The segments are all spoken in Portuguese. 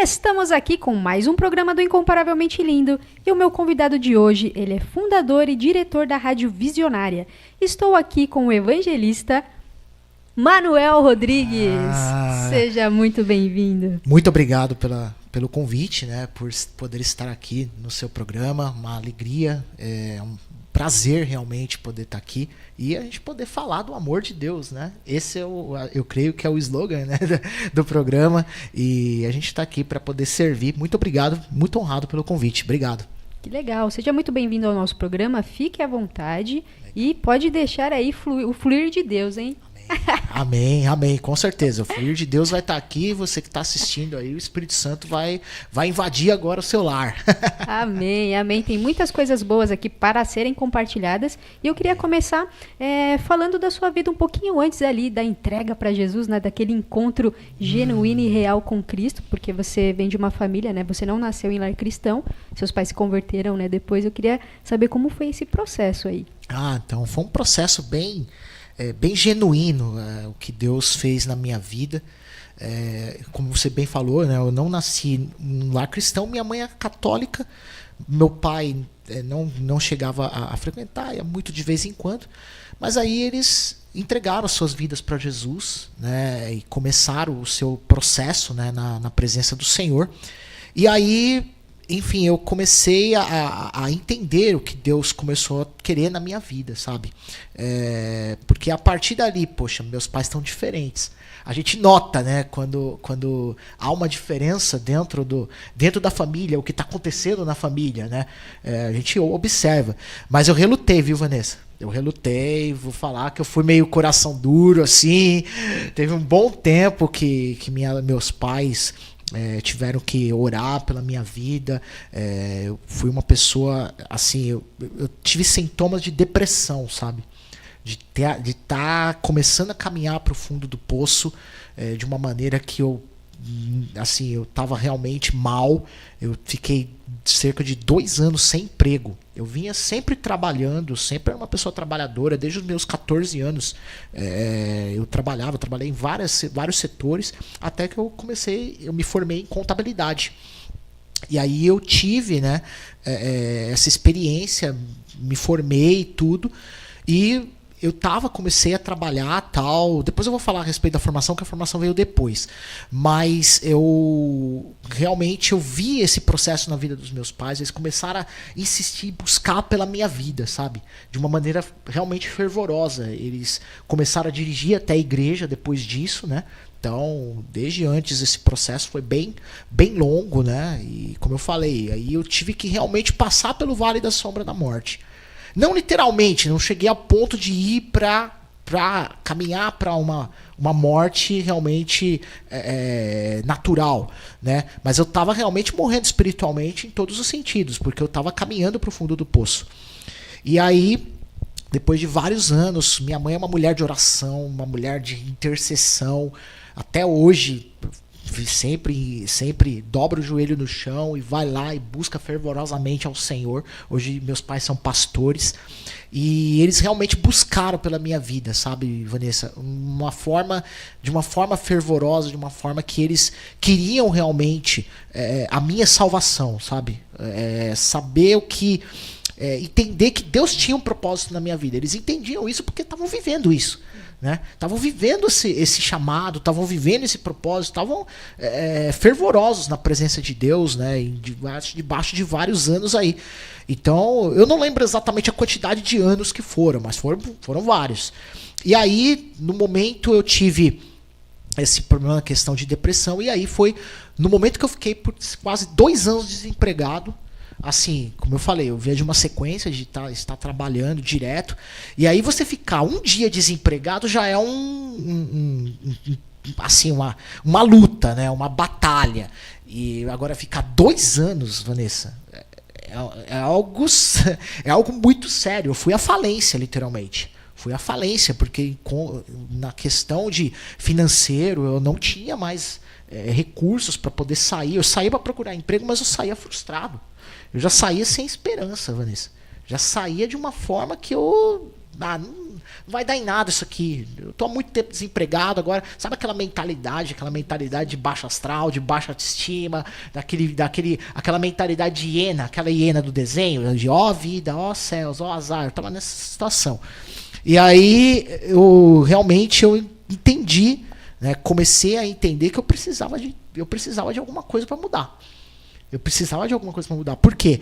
Estamos aqui com mais um programa do Incomparavelmente Lindo e o meu convidado de hoje, ele é fundador e diretor da Rádio Visionária. Estou aqui com o evangelista Manuel Rodrigues. Seja muito bem-vindo. Muito obrigado pelo convite, né, por poder estar aqui no seu programa, uma alegria, um prazer realmente poder estar aqui e a gente poder falar do amor de Deus, né? Esse é eu creio que é o slogan, né, do programa, e a gente está aqui para poder servir. Muito obrigado, muito honrado pelo convite. Obrigado. Que legal. Seja muito bem-vindo ao nosso programa. Fique à vontade e pode deixar aí o fluir de Deus, hein? Amém, amém, com certeza. O fluir de Deus vai estar aqui, você que está assistindo aí, o Espírito Santo vai invadir agora o seu lar. Amém, amém. Tem muitas coisas boas aqui para serem compartilhadas. E eu queria começar falando da sua vida um pouquinho antes ali, da entrega para Jesus, né? Daquele encontro genuíno e real com Cristo, porque você vem de uma família, né? Você não nasceu em lar cristão, seus pais se converteram, né? Depois eu queria saber como foi esse processo aí. Então foi um processo bem genuíno, o que Deus fez na minha vida. Como você bem falou, né, eu não nasci num lar cristão, minha mãe é católica, meu pai não chegava a frequentar, ia muito de vez em quando, mas aí eles entregaram suas vidas para Jesus, né, e começaram o seu processo, né, na presença do Senhor. E aí, enfim, eu comecei a entender o que Deus começou a querer na minha vida, sabe? Porque a partir dali, poxa, meus pais estão diferentes. A gente nota, né, quando há uma diferença dentro da família, o que está acontecendo na família, né? A gente observa. Mas eu relutei, viu, Vanessa? Eu relutei, vou falar que eu fui meio coração duro, assim. Teve um bom tempo que meus pais tiveram que orar pela minha vida. Eu fui uma pessoa, assim, eu tive sintomas de depressão, sabe? De estar começando a caminhar para o fundo do poço, de uma maneira que eu estava realmente mal. Eu fiquei cerca de 2 anos sem emprego. Eu vinha sempre trabalhando, sempre era uma pessoa trabalhadora, desde os meus 14 anos. Eu trabalhei em vários setores, até que eu me formei em contabilidade. E aí eu tive, né, essa experiência, me formei e tudo, e eu comecei a trabalhar tal. Depois eu vou falar a respeito da formação, que a formação veio depois. Mas eu realmente vi esse processo na vida dos meus pais. Eles começaram a insistir, buscar pela minha vida, sabe? De uma maneira realmente fervorosa. Eles começaram a dirigir até a igreja depois disso, né? Então, desde antes, esse processo foi bem longo, né? E como eu falei, aí eu tive que realmente passar pelo vale da sombra da morte. Não literalmente, não cheguei a ponto de ir para caminhar para uma morte realmente natural, né? Mas eu estava realmente morrendo espiritualmente em todos os sentidos, porque eu estava caminhando para o fundo do poço. E aí, depois de vários anos, minha mãe é uma mulher de oração, uma mulher de intercessão. Até hoje, sempre dobra o joelho no chão e vai lá e busca fervorosamente ao Senhor. Hoje meus pais são pastores e eles realmente buscaram pela minha vida, sabe, Vanessa? De uma forma fervorosa, de uma forma que eles queriam realmente a minha salvação, sabe? Saber o que... entender que Deus tinha um propósito na minha vida. Eles entendiam isso porque estavam vivendo isso, né? Estavam vivendo esse chamado, estavam vivendo esse propósito, estavam fervorosos na presença de Deus, né? Debaixo de vários anos aí. Então, eu não lembro exatamente a quantidade de anos que foram, mas foram vários. E aí, no momento, eu tive esse problema, a questão de depressão, e aí foi no momento que eu fiquei por quase 2 anos desempregado. Assim, como eu falei, eu vinha de uma sequência de estar trabalhando direto. E aí você ficar um dia desempregado já é uma luta, né? Uma batalha. E agora ficar 2 anos, Vanessa, é algo muito sério. Eu fui à falência, literalmente. Fui à falência, porque na questão de financeiro eu não tinha mais recursos para poder sair. Eu saía para procurar emprego, mas eu saía frustrado. Eu já saía sem esperança, Vanessa. Já saía de uma forma que eu vai dar em nada isso aqui. Eu tô há muito tempo desempregado agora. Sabe aquela mentalidade de baixo astral, de baixa autoestima, aquela mentalidade de hiena, aquela hiena do desenho, de ó vida, ó céus, ó azar. Eu tava nessa situação. E aí eu realmente entendi, né, comecei a entender que eu precisava de alguma coisa para mudar. Eu precisava de alguma coisa para mudar. Por quê?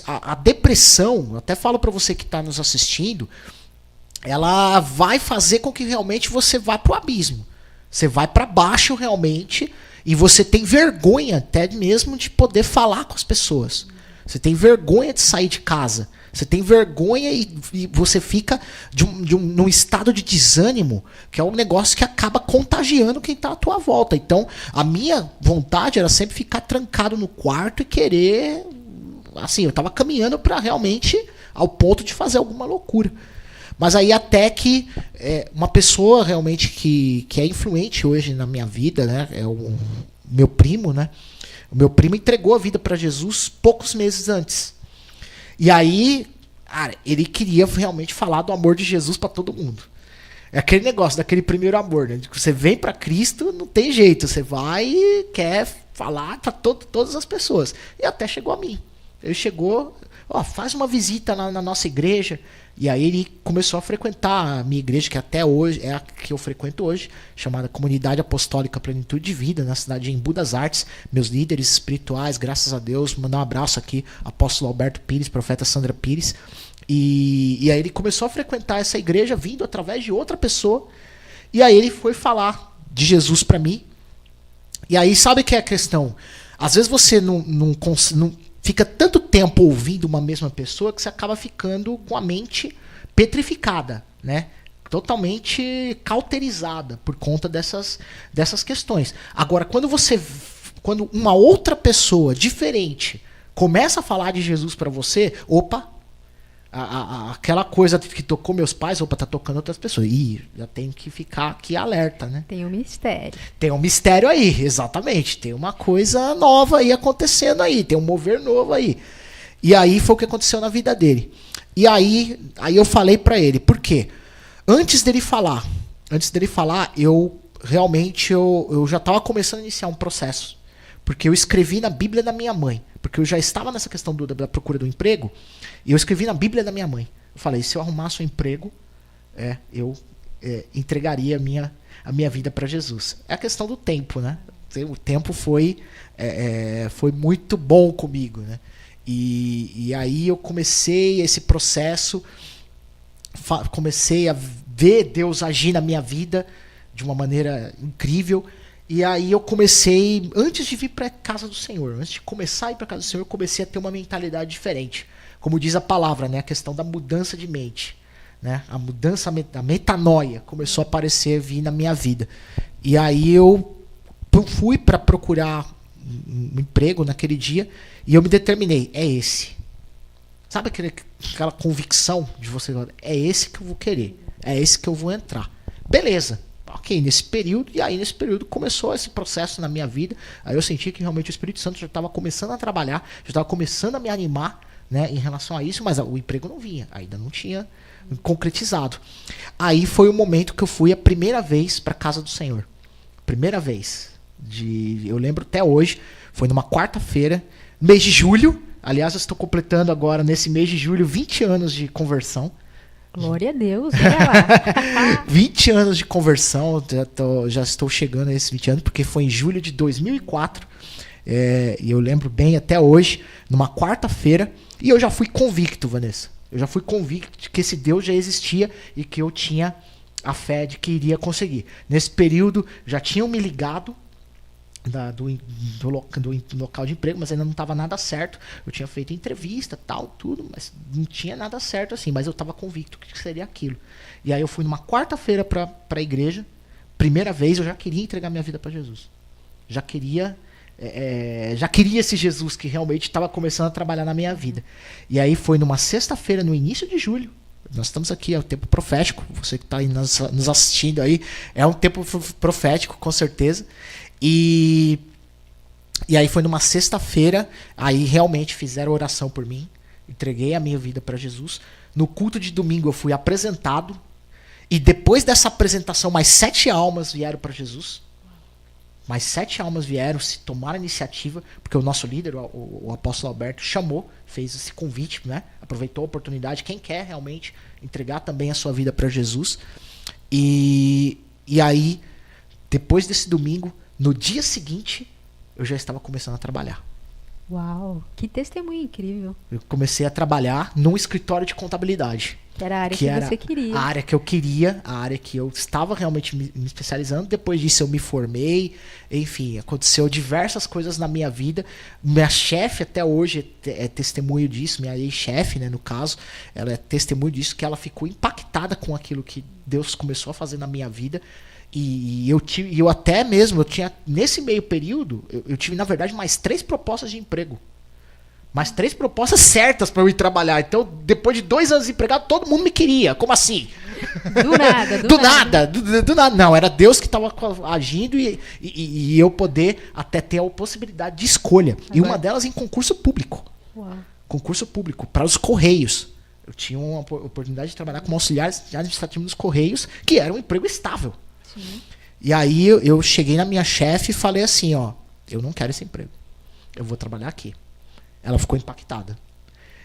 A depressão, eu até falo para você que está nos assistindo, ela vai fazer com que realmente você vá para o abismo. Você vai para baixo realmente e você tem vergonha até mesmo de poder falar com as pessoas. Você tem vergonha de sair de casa. Você tem vergonha e você fica num estado de desânimo, que é um negócio que acaba contagiando quem está à tua volta. Então, a minha vontade era sempre ficar trancado no quarto e querer... Assim, eu estava caminhando para realmente ao ponto de fazer alguma loucura. Mas aí até que uma pessoa realmente que é influente hoje na minha vida, né, é o meu primo, né? O meu primo entregou a vida para Jesus poucos meses antes. E aí, cara, ele queria realmente falar do amor de Jesus para todo mundo. É aquele negócio, daquele primeiro amor, né? Você vem para Cristo, não tem jeito. Você vai e quer falar para todas as pessoas. E até chegou a mim. Ele chegou, faz uma visita na nossa igreja. E aí ele começou a frequentar a minha igreja, que até hoje é a que eu frequento hoje, chamada Comunidade Apostólica Plenitude de Vida, na cidade de Embu das Artes. Meus líderes espirituais, graças a Deus, mandar um abraço aqui, apóstolo Alberto Pires, profeta Sandra Pires. E aí ele começou a frequentar essa igreja, vindo através de outra pessoa. E aí ele foi falar de Jesus para mim. E aí sabe o que é a questão? Às vezes você não fica tanto tempo ouvindo uma mesma pessoa que você acaba ficando com a mente petrificada, né? Totalmente cauterizada por conta dessas questões. Agora, quando uma outra pessoa diferente começa a falar de Jesus para você, opa, aquela coisa que tocou meus pais, opa, tá tocando outras pessoas. Ih, já tem que ficar aqui alerta, né? Tem um mistério. Tem um mistério aí, exatamente. Tem uma coisa nova aí acontecendo aí, tem um mover novo aí. E aí foi o que aconteceu na vida dele. E aí eu falei pra ele, por quê? Antes dele falar, eu realmente eu já estava começando a iniciar um processo. Porque eu escrevi na Bíblia da minha mãe. Porque eu já estava nessa questão da procura do emprego. E eu escrevi na Bíblia da minha mãe. Eu falei, se eu arrumasse um emprego, eu entregaria a minha vida para Jesus. É a questão do tempo, né? O tempo foi muito bom comigo, né? E aí eu comecei esse processo, comecei a ver Deus agir na minha vida de uma maneira incrível. E aí eu comecei, antes de vir para a casa do Senhor, antes de começar a ir para a casa do Senhor, eu comecei a ter uma mentalidade diferente. Como diz a palavra, né? A questão da mudança de mente. Né? A mudança, a metanoia começou a aparecer, vir na minha vida. E aí eu fui para procurar um emprego naquele dia e eu me determinei, é esse. Sabe aquela convicção de você, é esse que eu vou querer, é esse que eu vou entrar. Beleza. Ok, nesse período começou esse processo na minha vida. Aí eu senti que realmente o Espírito Santo já estava começando a trabalhar, já estava começando a me animar, né, em relação a isso, mas o emprego não vinha, ainda não tinha concretizado. Aí foi o momento que eu fui a primeira vez para a casa do Senhor. Primeira vez. Eu lembro até hoje, foi numa quarta-feira, mês de julho. Aliás, eu estou completando agora, nesse mês de julho, 20 anos de conversão. Glória a Deus, olha lá. 20 anos de conversão, já estou chegando a esses 20 anos, porque foi em julho de 2004, e eu lembro bem até hoje, numa quarta-feira, e eu já fui convicto, Vanessa. Eu já fui convicto de que esse Deus já existia e que eu tinha a fé de que iria conseguir. Nesse período, já tinham me ligado do local de emprego, mas ainda não estava nada certo. Eu tinha feito entrevista, tal, tudo, mas não tinha nada certo assim, mas eu estava convicto que seria aquilo. E aí eu fui numa quarta-feira para a igreja, primeira vez eu já queria entregar minha vida para Jesus. Já queria esse Jesus que realmente estava começando a trabalhar na minha vida. E aí foi numa sexta-feira, no início de julho. Nós estamos aqui, é o tempo profético, você que está aí nos assistindo aí, é um tempo profético, com certeza. E aí foi numa sexta-feira, aí realmente fizeram oração por mim, entreguei a minha vida para Jesus. No culto de domingo eu fui apresentado, E depois dessa apresentação, mais 7 almas vieram para Jesus. Mais 7 almas vieram, se tomaram a iniciativa, porque o nosso líder, o apóstolo Alberto, chamou, fez esse convite, né? Aproveitou a oportunidade. Quem quer realmente entregar também a sua vida para Jesus. E aí, depois desse domingo, no dia seguinte, eu já estava começando a trabalhar. Uau, que testemunho incrível. Eu comecei a trabalhar num escritório de contabilidade. Que era a área que você queria. A área que eu queria, a área que eu estava realmente me especializando. Depois disso eu me formei. Enfim, aconteceu diversas coisas na minha vida. Minha chefe até hoje é testemunho disso. Minha ex-chefe, né, no caso, ela é testemunho disso, que ela ficou impactada com aquilo que Deus começou a fazer na minha vida. E eu tinha, nesse meio período, eu tive, na verdade, mais 3 propostas de emprego. Mais 3 propostas certas para eu ir trabalhar. Então, depois de 2 anos desempregado, todo mundo me queria. Como assim? Do nada, do nada. Não, era Deus que estava agindo e eu poder até ter a possibilidade de escolha. Agora... E uma delas em concurso público. Uau. Concurso público, para os Correios. Eu tinha uma oportunidade de trabalhar como auxiliar administrativo nos Correios, que era um emprego estável. Sim. E aí eu cheguei na minha chefe e falei assim, ó, eu não quero esse emprego. Eu vou trabalhar aqui. Ela ficou impactada.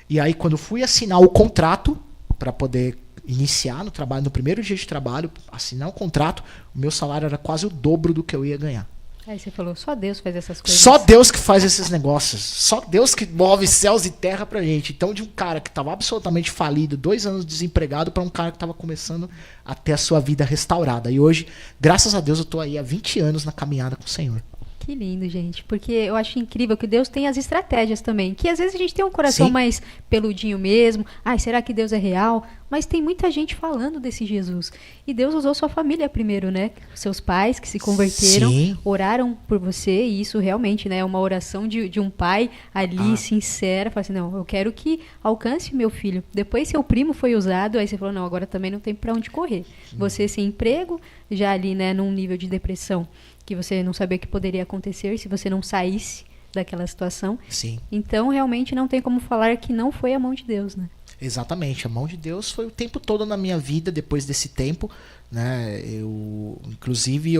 E aí, quando fui assinar o contrato, para poder iniciar no trabalho, no primeiro dia de trabalho, assinar o contrato, o meu salário era quase o dobro do que eu ia ganhar. Aí você falou, só Deus faz essas coisas. Só Deus que faz esses negócios. Só Deus que move céus e terra pra gente. Então, de um cara que estava absolutamente falido, 2 anos desempregado, para um cara que estava começando a ter a sua vida restaurada. E hoje, graças a Deus, eu tô aí há 20 anos na caminhada com o Senhor. Que lindo, gente. Porque eu acho incrível que Deus tem as estratégias também. Que às vezes a gente tem um coração mais peludinho mesmo. Ai, será que Deus é real? Mas tem muita gente falando desse Jesus. E Deus usou sua família primeiro, né? Seus pais que se converteram, oraram por você. E isso realmente, né, é uma oração de um pai ali, sincera. Fala assim, não, eu quero que alcance meu filho. Depois seu primo foi usado. Aí você falou, não, agora também não tem pra onde correr. Você sem emprego, já ali, né, num nível de depressão que você não sabia o que poderia acontecer se você não saísse daquela situação. Sim. Então, realmente, não tem como falar que não foi a mão de Deus, né? Exatamente. A mão de Deus foi o tempo todo na minha vida, depois desse tempo, né? Inclusive,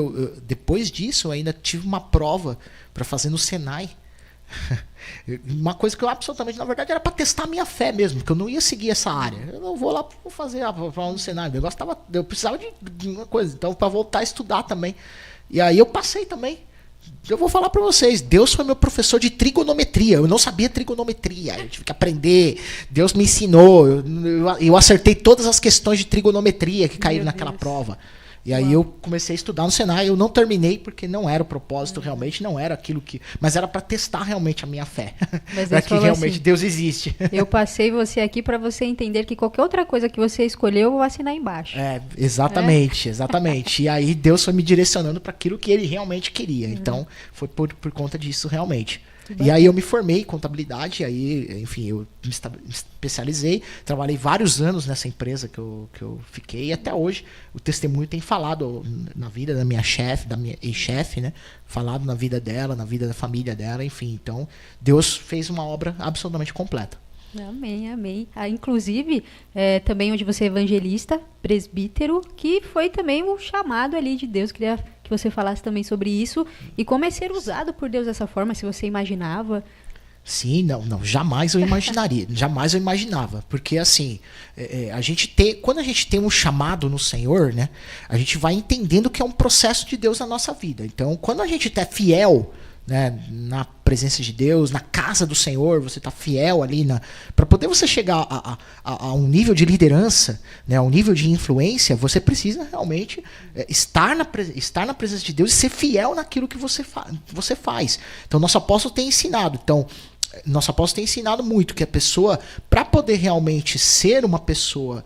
depois disso, eu ainda tive uma prova para fazer no Senai. Uma coisa que eu absolutamente, na verdade, era para testar a minha fé mesmo, porque eu não ia seguir essa área. Eu não vou lá vou fazer a prova no Senai. Eu precisava de uma coisa, então, para voltar a estudar também. E aí eu passei também. Eu vou falar para vocês, Deus foi meu professor de trigonometria. Eu não sabia trigonometria, eu tive que aprender. Deus me ensinou. Eu acertei todas as questões de trigonometria que caíram naquela prova. E aí eu comecei a estudar no Senai. Eu não terminei porque não era o propósito realmente, não era aquilo que... Mas era para testar realmente a minha fé. Para que realmente assim, Deus existe. Eu passei você aqui para você entender que qualquer outra coisa que você escolheu, eu vou assinar embaixo. Exatamente. E aí Deus foi me direcionando para aquilo que Ele realmente queria. Então foi por conta disso realmente. E aí eu me formei em contabilidade, aí, enfim, eu me especializei, trabalhei vários anos nessa empresa que eu fiquei, e até hoje o testemunho tem falado na vida da minha chefe, da minha ex-chefe, né? Falado na vida dela, na vida da família dela, enfim. Então, Deus fez uma obra absolutamente completa. Amém, amém. Inclusive, também onde você é evangelista, presbítero, que foi também um chamado ali de Deus. Queria que você falasse também sobre isso e como é ser usado por Deus dessa forma, se você imaginava. Sim, não, jamais eu imaginaria, jamais eu imaginava, porque assim, quando a gente tem um chamado no Senhor, né, a gente vai entendendo que é um processo de Deus na nossa vida. Então, quando a gente é fiel, né, na presença de Deus, na casa do Senhor, você está fiel ali para poder você chegar a um nível de liderança, né, a um nível de influência, você precisa realmente estar na presença de Deus e ser fiel naquilo que você faz. Então, nosso apóstolo tem ensinado. Nosso apóstolo tem ensinado muito que a pessoa, para poder realmente ser uma pessoa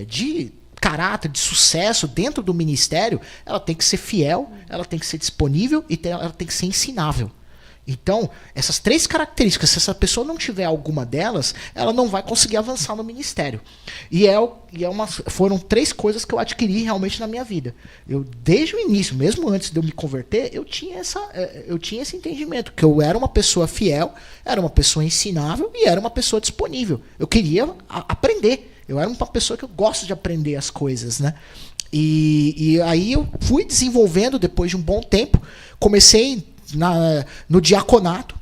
de caráter, de sucesso dentro do ministério, ela tem que ser fiel, ela tem que ser disponível e ela tem que ser ensinável. Então, essas 3 características, se essa pessoa não tiver alguma delas, ela não vai conseguir avançar no ministério. Foram 3 coisas que eu adquiri realmente na minha vida. Eu, desde o início, mesmo antes de eu me converter, eu tinha esse entendimento, que eu era uma pessoa fiel, era uma pessoa ensinável e era uma pessoa disponível. Eu queria aprender. Eu era uma pessoa que eu gosto de aprender as coisas, né? E aí eu fui desenvolvendo depois de um bom tempo. Comecei no diaconato.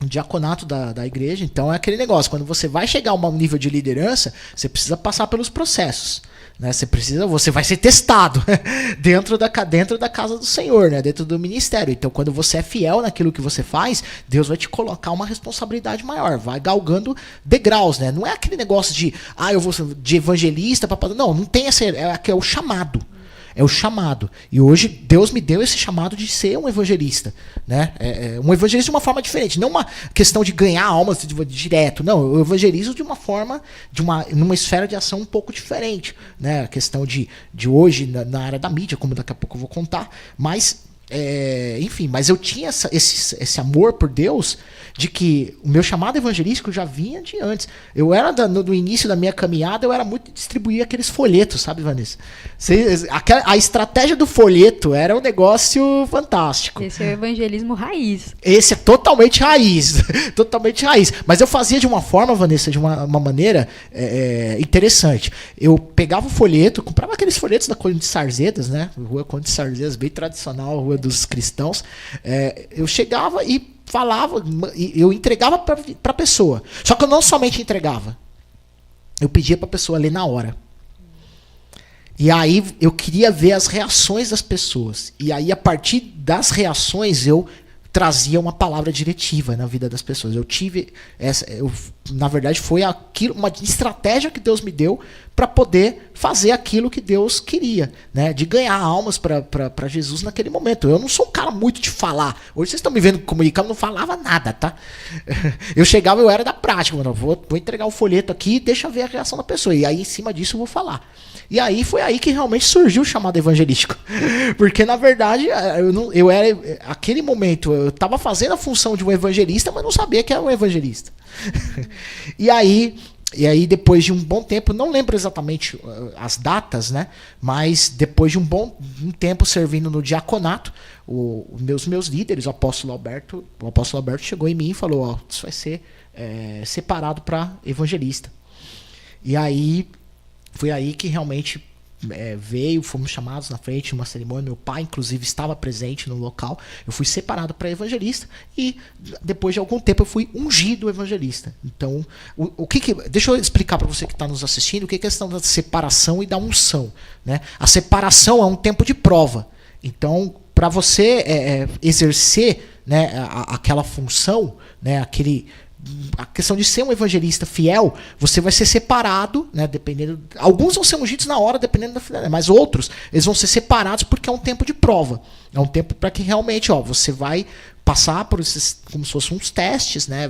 No diaconato da igreja. Então é aquele negócio. Quando você vai chegar a um nível de liderança, você precisa passar pelos processos. Né? Você vai ser testado dentro da casa do Senhor, né? Dentro do ministério. Então, quando você é fiel naquilo que você faz, Deus vai te colocar uma responsabilidade maior, vai galgando degraus, né? Não é aquele negócio de eu vou ser de evangelista, não tem esse, é o chamado. É o chamado. E hoje Deus me deu esse chamado de ser um evangelista. Né? Um evangelista de uma forma diferente. Não uma questão de ganhar almas direto. Não, eu evangelizo de uma forma, numa esfera de ação um pouco diferente. Né? A questão de hoje, na área da mídia, como daqui a pouco eu vou contar. Mas, enfim, mas eu tinha esse amor por Deus, de que o meu chamado evangelístico já vinha de antes. Eu era no início da minha caminhada, eu era muito de distribuir aqueles folhetos, sabe, Vanessa? A estratégia do folheto era um negócio fantástico. Esse é o evangelismo raiz. Esse é totalmente raiz. Totalmente raiz. Mas eu fazia de uma forma, Vanessa, de uma maneira interessante. Eu pegava o folheto, comprava aqueles folhetos da Conde de Sarzedas, né? Rua Conde de Sarzedas, bem tradicional, Rua dos Cristãos. Eu chegava e falava, eu entregava para a pessoa. Só que eu não somente entregava. Eu pedia para a pessoa ler na hora. E aí eu queria ver as reações das pessoas. E aí, a partir das reações, eu trazia uma palavra diretiva na vida das pessoas. Na verdade, foi uma estratégia que Deus me deu para poder fazer aquilo que Deus queria, né? De ganhar almas para Jesus naquele momento. Eu não sou um cara muito de falar. Hoje vocês estão me vendo comunicar, eu não falava nada, tá? Eu chegava, eu era da prática. Mano, vou entregar o folheto aqui e deixa eu ver a reação da pessoa. E aí, em cima disso, eu vou falar. E aí foi aí que realmente surgiu o chamado evangelístico. Porque, na verdade, eu era, aquele momento, eu estava fazendo a função de um evangelista, mas não sabia que era um evangelista. E aí, depois de um bom tempo, não lembro exatamente as datas, né? Mas depois de um tempo servindo no diaconato, meus líderes, o apóstolo Alberto chegou em mim e falou: isso vai ser separado para evangelista. E aí foi aí que realmente fomos chamados na frente de uma cerimônia. Meu pai, inclusive, estava presente no local. Eu fui separado para evangelista e depois de algum tempo eu fui ungido evangelista. Então, deixa eu explicar para você que está nos assistindo o que é a questão da separação e da unção, né? A separação é um tempo de prova. Então, para você exercer, né, aquela função, né, a questão de ser um evangelista fiel, você vai ser separado, né, dependendo. Alguns vão ser ungidos na hora, dependendo da fidelidade, mas outros, eles vão ser separados porque é um tempo de prova. É um tempo para que realmente, você vai passar por esses, como se fossem uns testes, né?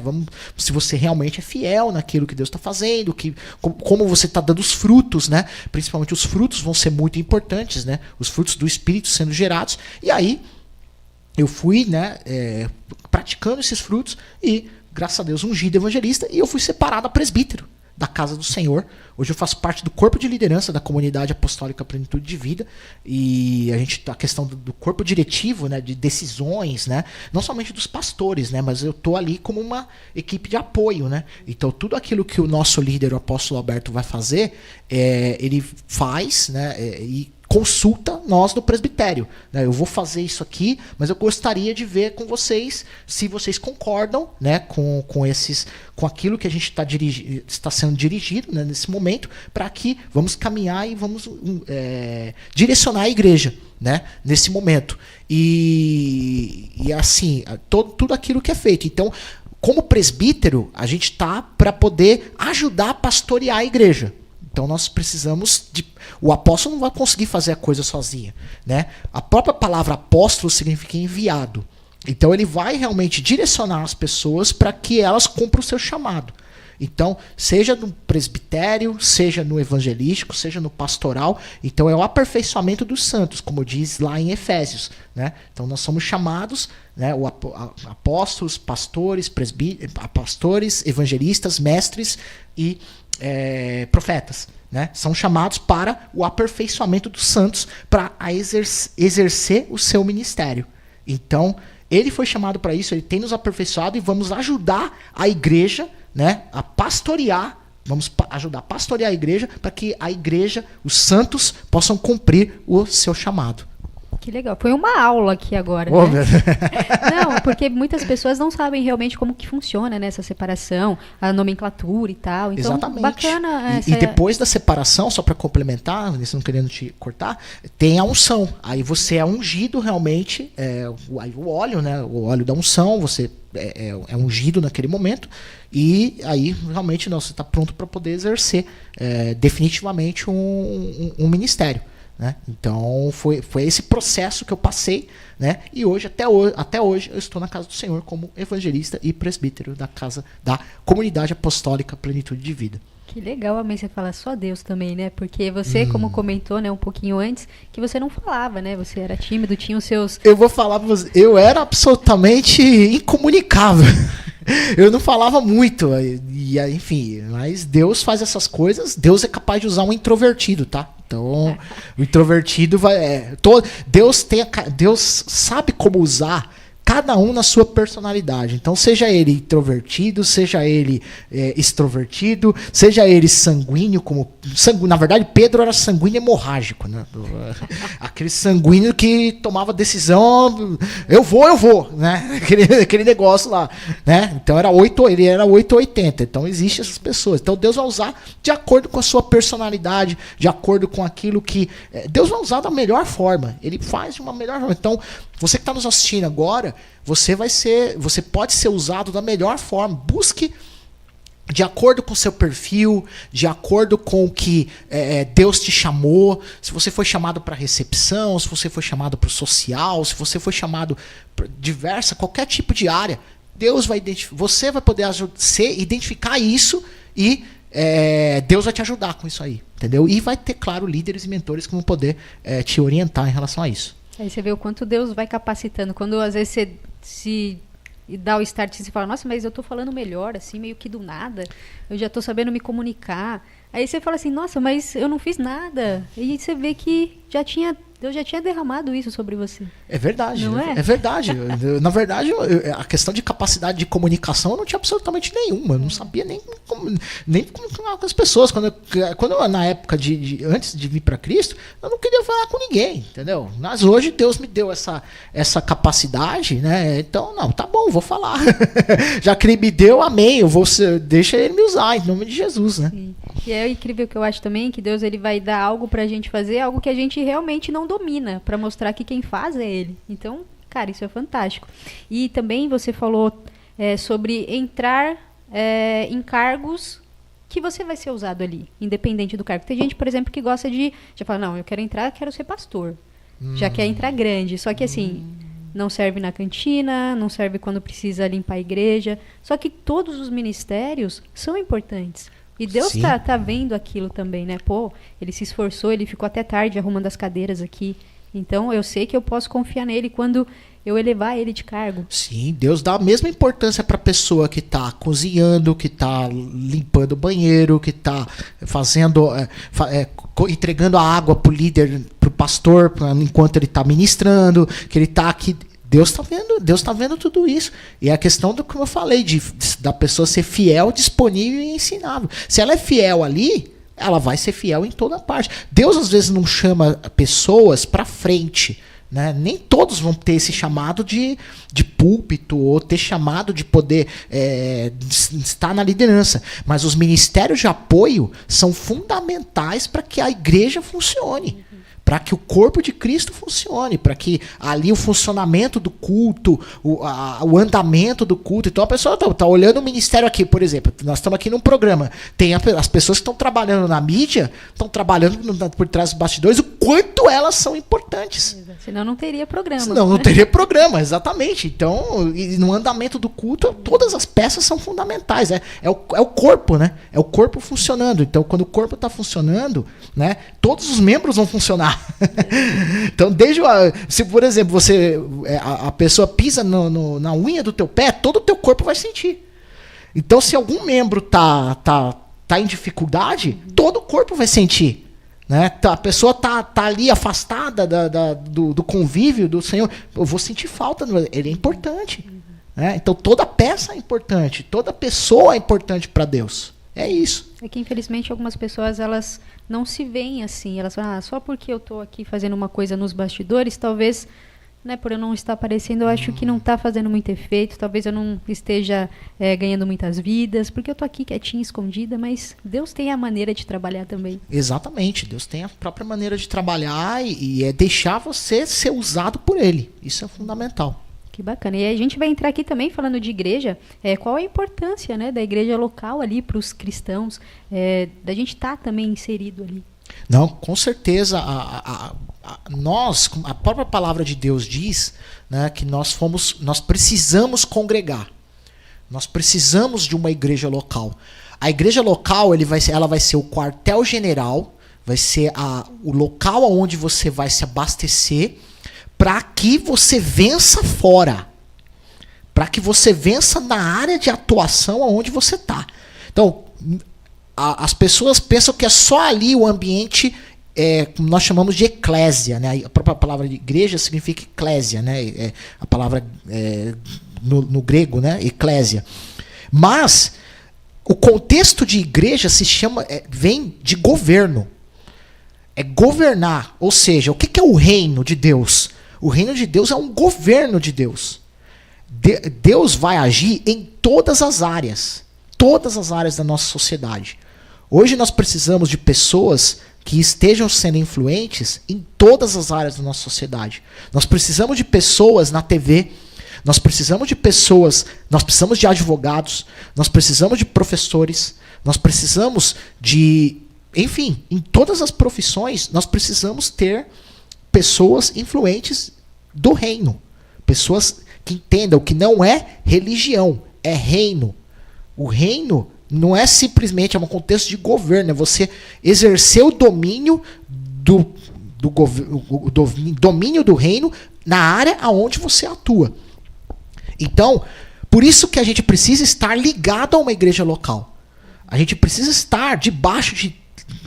Se você realmente é fiel naquilo que Deus está fazendo, como você está dando os frutos, né? Principalmente os frutos vão ser muito importantes, né? Os frutos do Espírito sendo gerados. E aí, eu fui, né, praticando esses frutos e, graças a Deus, ungido evangelista, e eu fui separado a presbítero da casa do Senhor. Hoje eu faço parte do corpo de liderança da Comunidade Apostólica Plenitude de Vida, e a questão do corpo diretivo, né, de decisões, né, não somente dos pastores, né, mas eu estou ali como uma equipe de apoio, né. Então tudo aquilo que o nosso líder, o apóstolo Alberto, vai fazer, ele faz, né, e consulta nós do presbitério, né? Eu vou fazer isso aqui, mas eu gostaria de ver com vocês se vocês concordam, né, com aquilo que a gente está sendo dirigido, né, nesse momento, para que vamos caminhar e vamos direcionar a igreja, né, nesse momento. E assim, tudo aquilo que é feito. Então, como presbítero, a gente está para poder ajudar a pastorear a igreja. Então nós precisamos o apóstolo não vai conseguir fazer a coisa sozinho, né? A própria palavra apóstolo significa enviado. Então ele vai realmente direcionar as pessoas para que elas cumpram o seu chamado. Então, seja no presbitério, seja no evangelístico, seja no pastoral, então é o aperfeiçoamento dos santos, como diz lá em Efésios, né? Então nós somos chamados, né, apóstolos, pastores, evangelistas, mestres e profetas, né? São chamados para o aperfeiçoamento dos santos, para exercer o seu ministério. Então, ele foi chamado para isso, ele tem nos aperfeiçoado e vamos ajudar a igreja, né, a pastorear vamos ajudar a pastorear a igreja para que a igreja, os santos, possam cumprir o seu chamado. Que legal. Foi uma aula aqui agora, Oh, né? Não, porque muitas pessoas não sabem realmente como que funciona, né, essa separação, a nomenclatura e tal. Então, exatamente. Bacana. E depois da separação, só para complementar, não querendo te cortar, tem a unção. Aí você é ungido realmente, o óleo, né? O óleo da unção, você é ungido naquele momento, e aí realmente você está pronto para poder exercer definitivamente um ministério. Né? Então foi esse processo que eu passei, né? E hoje até hoje eu estou na casa do Senhor como evangelista e presbítero da comunidade apostólica Plenitude de Vida. Que legal, amém, você fala só Deus também, né? Porque você, como comentou, né, um pouquinho antes, que você não falava, né? Você era tímido, tinha os seus... Eu vou falar pra você, eu era absolutamente incomunicável. Eu não falava muito, enfim, mas Deus faz essas coisas, Deus é capaz de usar um introvertido, tá? Então, o introvertido Deus sabe como usar cada um na sua personalidade. Então, seja ele introvertido, seja ele extrovertido, seja ele sanguíneo, na verdade, Pedro era sanguíneo hemorrágico, né? Aquele sanguíneo que tomava decisão, eu vou, né? Aquele negócio lá, né? Então, ele era 880. Então, existem essas pessoas. Então, Deus vai usar de acordo com a sua personalidade, de acordo com aquilo que... Deus vai usar da melhor forma. Ele faz de uma melhor forma. Então, você que está nos assistindo agora, você pode ser usado da melhor forma. Busque de acordo com o seu perfil, de acordo com o que Deus te chamou. Se você foi chamado para recepção, se você foi chamado para o social, se você foi chamado para qualquer tipo de área, Deus vai você vai poder identificar isso e Deus vai te ajudar com isso aí, entendeu? E vai ter, claro, líderes e mentores que vão poder te orientar em relação a isso. Aí você vê o quanto Deus vai capacitando. Quando às vezes você se dá o start e você fala, nossa, mas eu tô falando melhor, assim, meio que do nada. Eu já tô sabendo me comunicar. Aí você fala assim, nossa, mas eu não fiz nada. E você vê que Deus já tinha derramado isso sobre você. É verdade, não é? É verdade. Na verdade, a questão de capacidade de comunicação eu não tinha absolutamente nenhuma. Eu não sabia nem como falar com as pessoas. Quando na época antes de vir para Cristo, eu não queria falar com ninguém, entendeu? Mas hoje Deus me deu essa capacidade, né? Então, não, tá bom, vou falar. Já que Ele me deu, amém. Deixa Ele me usar, em nome de Jesus, né? Sim. E é incrível que eu acho também que Deus ele vai dar algo pra gente fazer, algo que a gente realmente não domina, pra mostrar que quem faz é Ele. Então, cara, isso é fantástico. E também você falou sobre entrar em cargos que você vai ser usado ali, independente do cargo. Tem gente, por exemplo, que gosta já fala, não, eu quero entrar, quero ser pastor. Já quer entrar grande, só que assim... Não serve na cantina, não serve quando precisa limpar a igreja. Só que todos os ministérios são importantes. E Deus tá vendo aquilo também, né? Pô, ele se esforçou, ele ficou até tarde arrumando as cadeiras aqui. Então, eu sei que eu posso confiar nele quando eu elevar ele de cargo. Sim, Deus dá a mesma importância para a pessoa que está cozinhando, que está limpando o banheiro, que está fazendo, entregando a água para o líder, para o pastor, enquanto ele está ministrando, que ele está aqui. Deus está vendo tudo isso. E a questão do que eu falei, da pessoa ser fiel, disponível e ensinável. Se ela é fiel ali, ela vai ser fiel em toda parte. Deus às vezes não chama pessoas para frente, né? Nem todos vão ter esse chamado de púlpito ou ter chamado de poder estar na liderança. Mas os ministérios de apoio são fundamentais para que a igreja funcione. Para que o corpo de Cristo funcione, para que ali o funcionamento do culto, o andamento do culto. Então a pessoa está olhando o ministério aqui, por exemplo, nós estamos aqui num programa, tem as pessoas que estão trabalhando na mídia, estão trabalhando por trás dos bastidores, o quanto elas são importantes. Senão não teria programa. Senão não teria programa, exatamente. Então, no andamento do culto, todas as peças são fundamentais. É o corpo, né? É o corpo funcionando. Então, quando o corpo está funcionando, né, todos os membros vão funcionar. Então, se por exemplo, a pessoa pisa na unha do teu pé, todo o teu corpo vai sentir. Então, se algum membro tá em dificuldade, todo o corpo vai sentir. Né? A pessoa tá ali afastada do convívio do Senhor, eu vou sentir falta, ele é importante. Né? Então, toda peça é importante, toda pessoa é importante para Deus. É isso. É que, infelizmente, algumas pessoas, elas não se veem assim. Elas falam, só porque eu estou aqui fazendo uma coisa nos bastidores, talvez, né, por eu não estar aparecendo, eu acho que não está fazendo muito efeito. Talvez eu não esteja ganhando muitas vidas, porque eu estou aqui quietinha, escondida, mas Deus tem a maneira de trabalhar também. Exatamente. Deus tem a própria maneira de trabalhar e é deixar você ser usado por Ele. Isso é fundamental. Que bacana. E a gente vai entrar aqui também falando de igreja, qual a importância, né, da igreja local ali para os cristãos, da gente estar também inserido ali. Não, com certeza, nós, a própria palavra de Deus diz, né, que nós precisamos congregar. Nós precisamos de uma igreja local. A igreja local, ela vai ser o quartel-general, vai ser o local onde você vai se abastecer, para que você vença fora. Para que você vença na área de atuação onde você está. Então, as pessoas pensam que é só ali o ambiente, como nós chamamos de eclésia. Né? A própria palavra de igreja significa eclésia. Né? A palavra no grego, né? Eclésia. Mas o contexto de igreja vem de governo. É governar. Ou seja, o que é o reino de Deus? O reino de Deus é um governo de Deus. Deus vai agir em todas as áreas da nossa sociedade. Hoje nós precisamos de pessoas que estejam sendo influentes em todas as áreas da nossa sociedade. Nós precisamos de pessoas na TV, nós precisamos de advogados, nós precisamos de professores, nós precisamos enfim, em todas as profissões, nós precisamos ter pessoas influentes do reino. Pessoas que entendam que não é religião, é reino. O reino não é simplesmente um contexto de governo, é você exercer o domínio domínio do reino na área aonde você atua. Então, por isso que a gente precisa estar ligado a uma igreja local. A gente precisa estar debaixo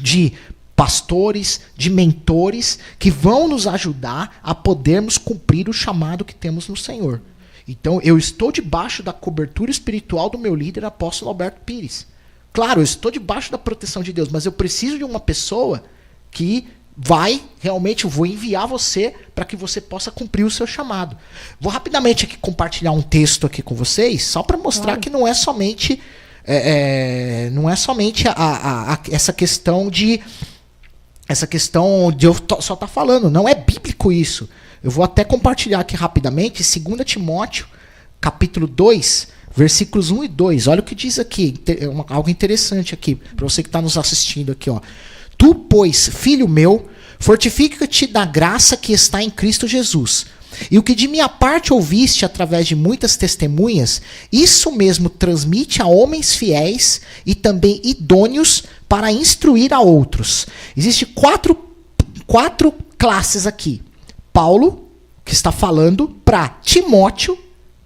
de pastores, de mentores que vão nos ajudar a podermos cumprir o chamado que temos no Senhor. Então, eu estou debaixo da cobertura espiritual do meu líder, apóstolo Alberto Pires. Claro, eu estou debaixo da proteção de Deus, mas eu preciso de uma pessoa que eu vou enviar você para que você possa cumprir o seu chamado. Vou rapidamente aqui compartilhar um texto aqui com vocês, só para mostrar que não é somente essa questão de eu só estar falando. Não é bíblico isso. Eu vou até compartilhar aqui rapidamente 2 Timóteo, capítulo 2, versículos 1 e 2. Olha o que diz aqui, algo interessante aqui, para você que está nos assistindo aqui. Ó. Tu, pois, filho meu, fortifica-te da graça que está em Cristo Jesus. E o que de minha parte ouviste através de muitas testemunhas, isso mesmo transmite a homens fiéis e também idôneos para instruir a outros. Existem quatro classes aqui. Paulo, que está falando para Timóteo,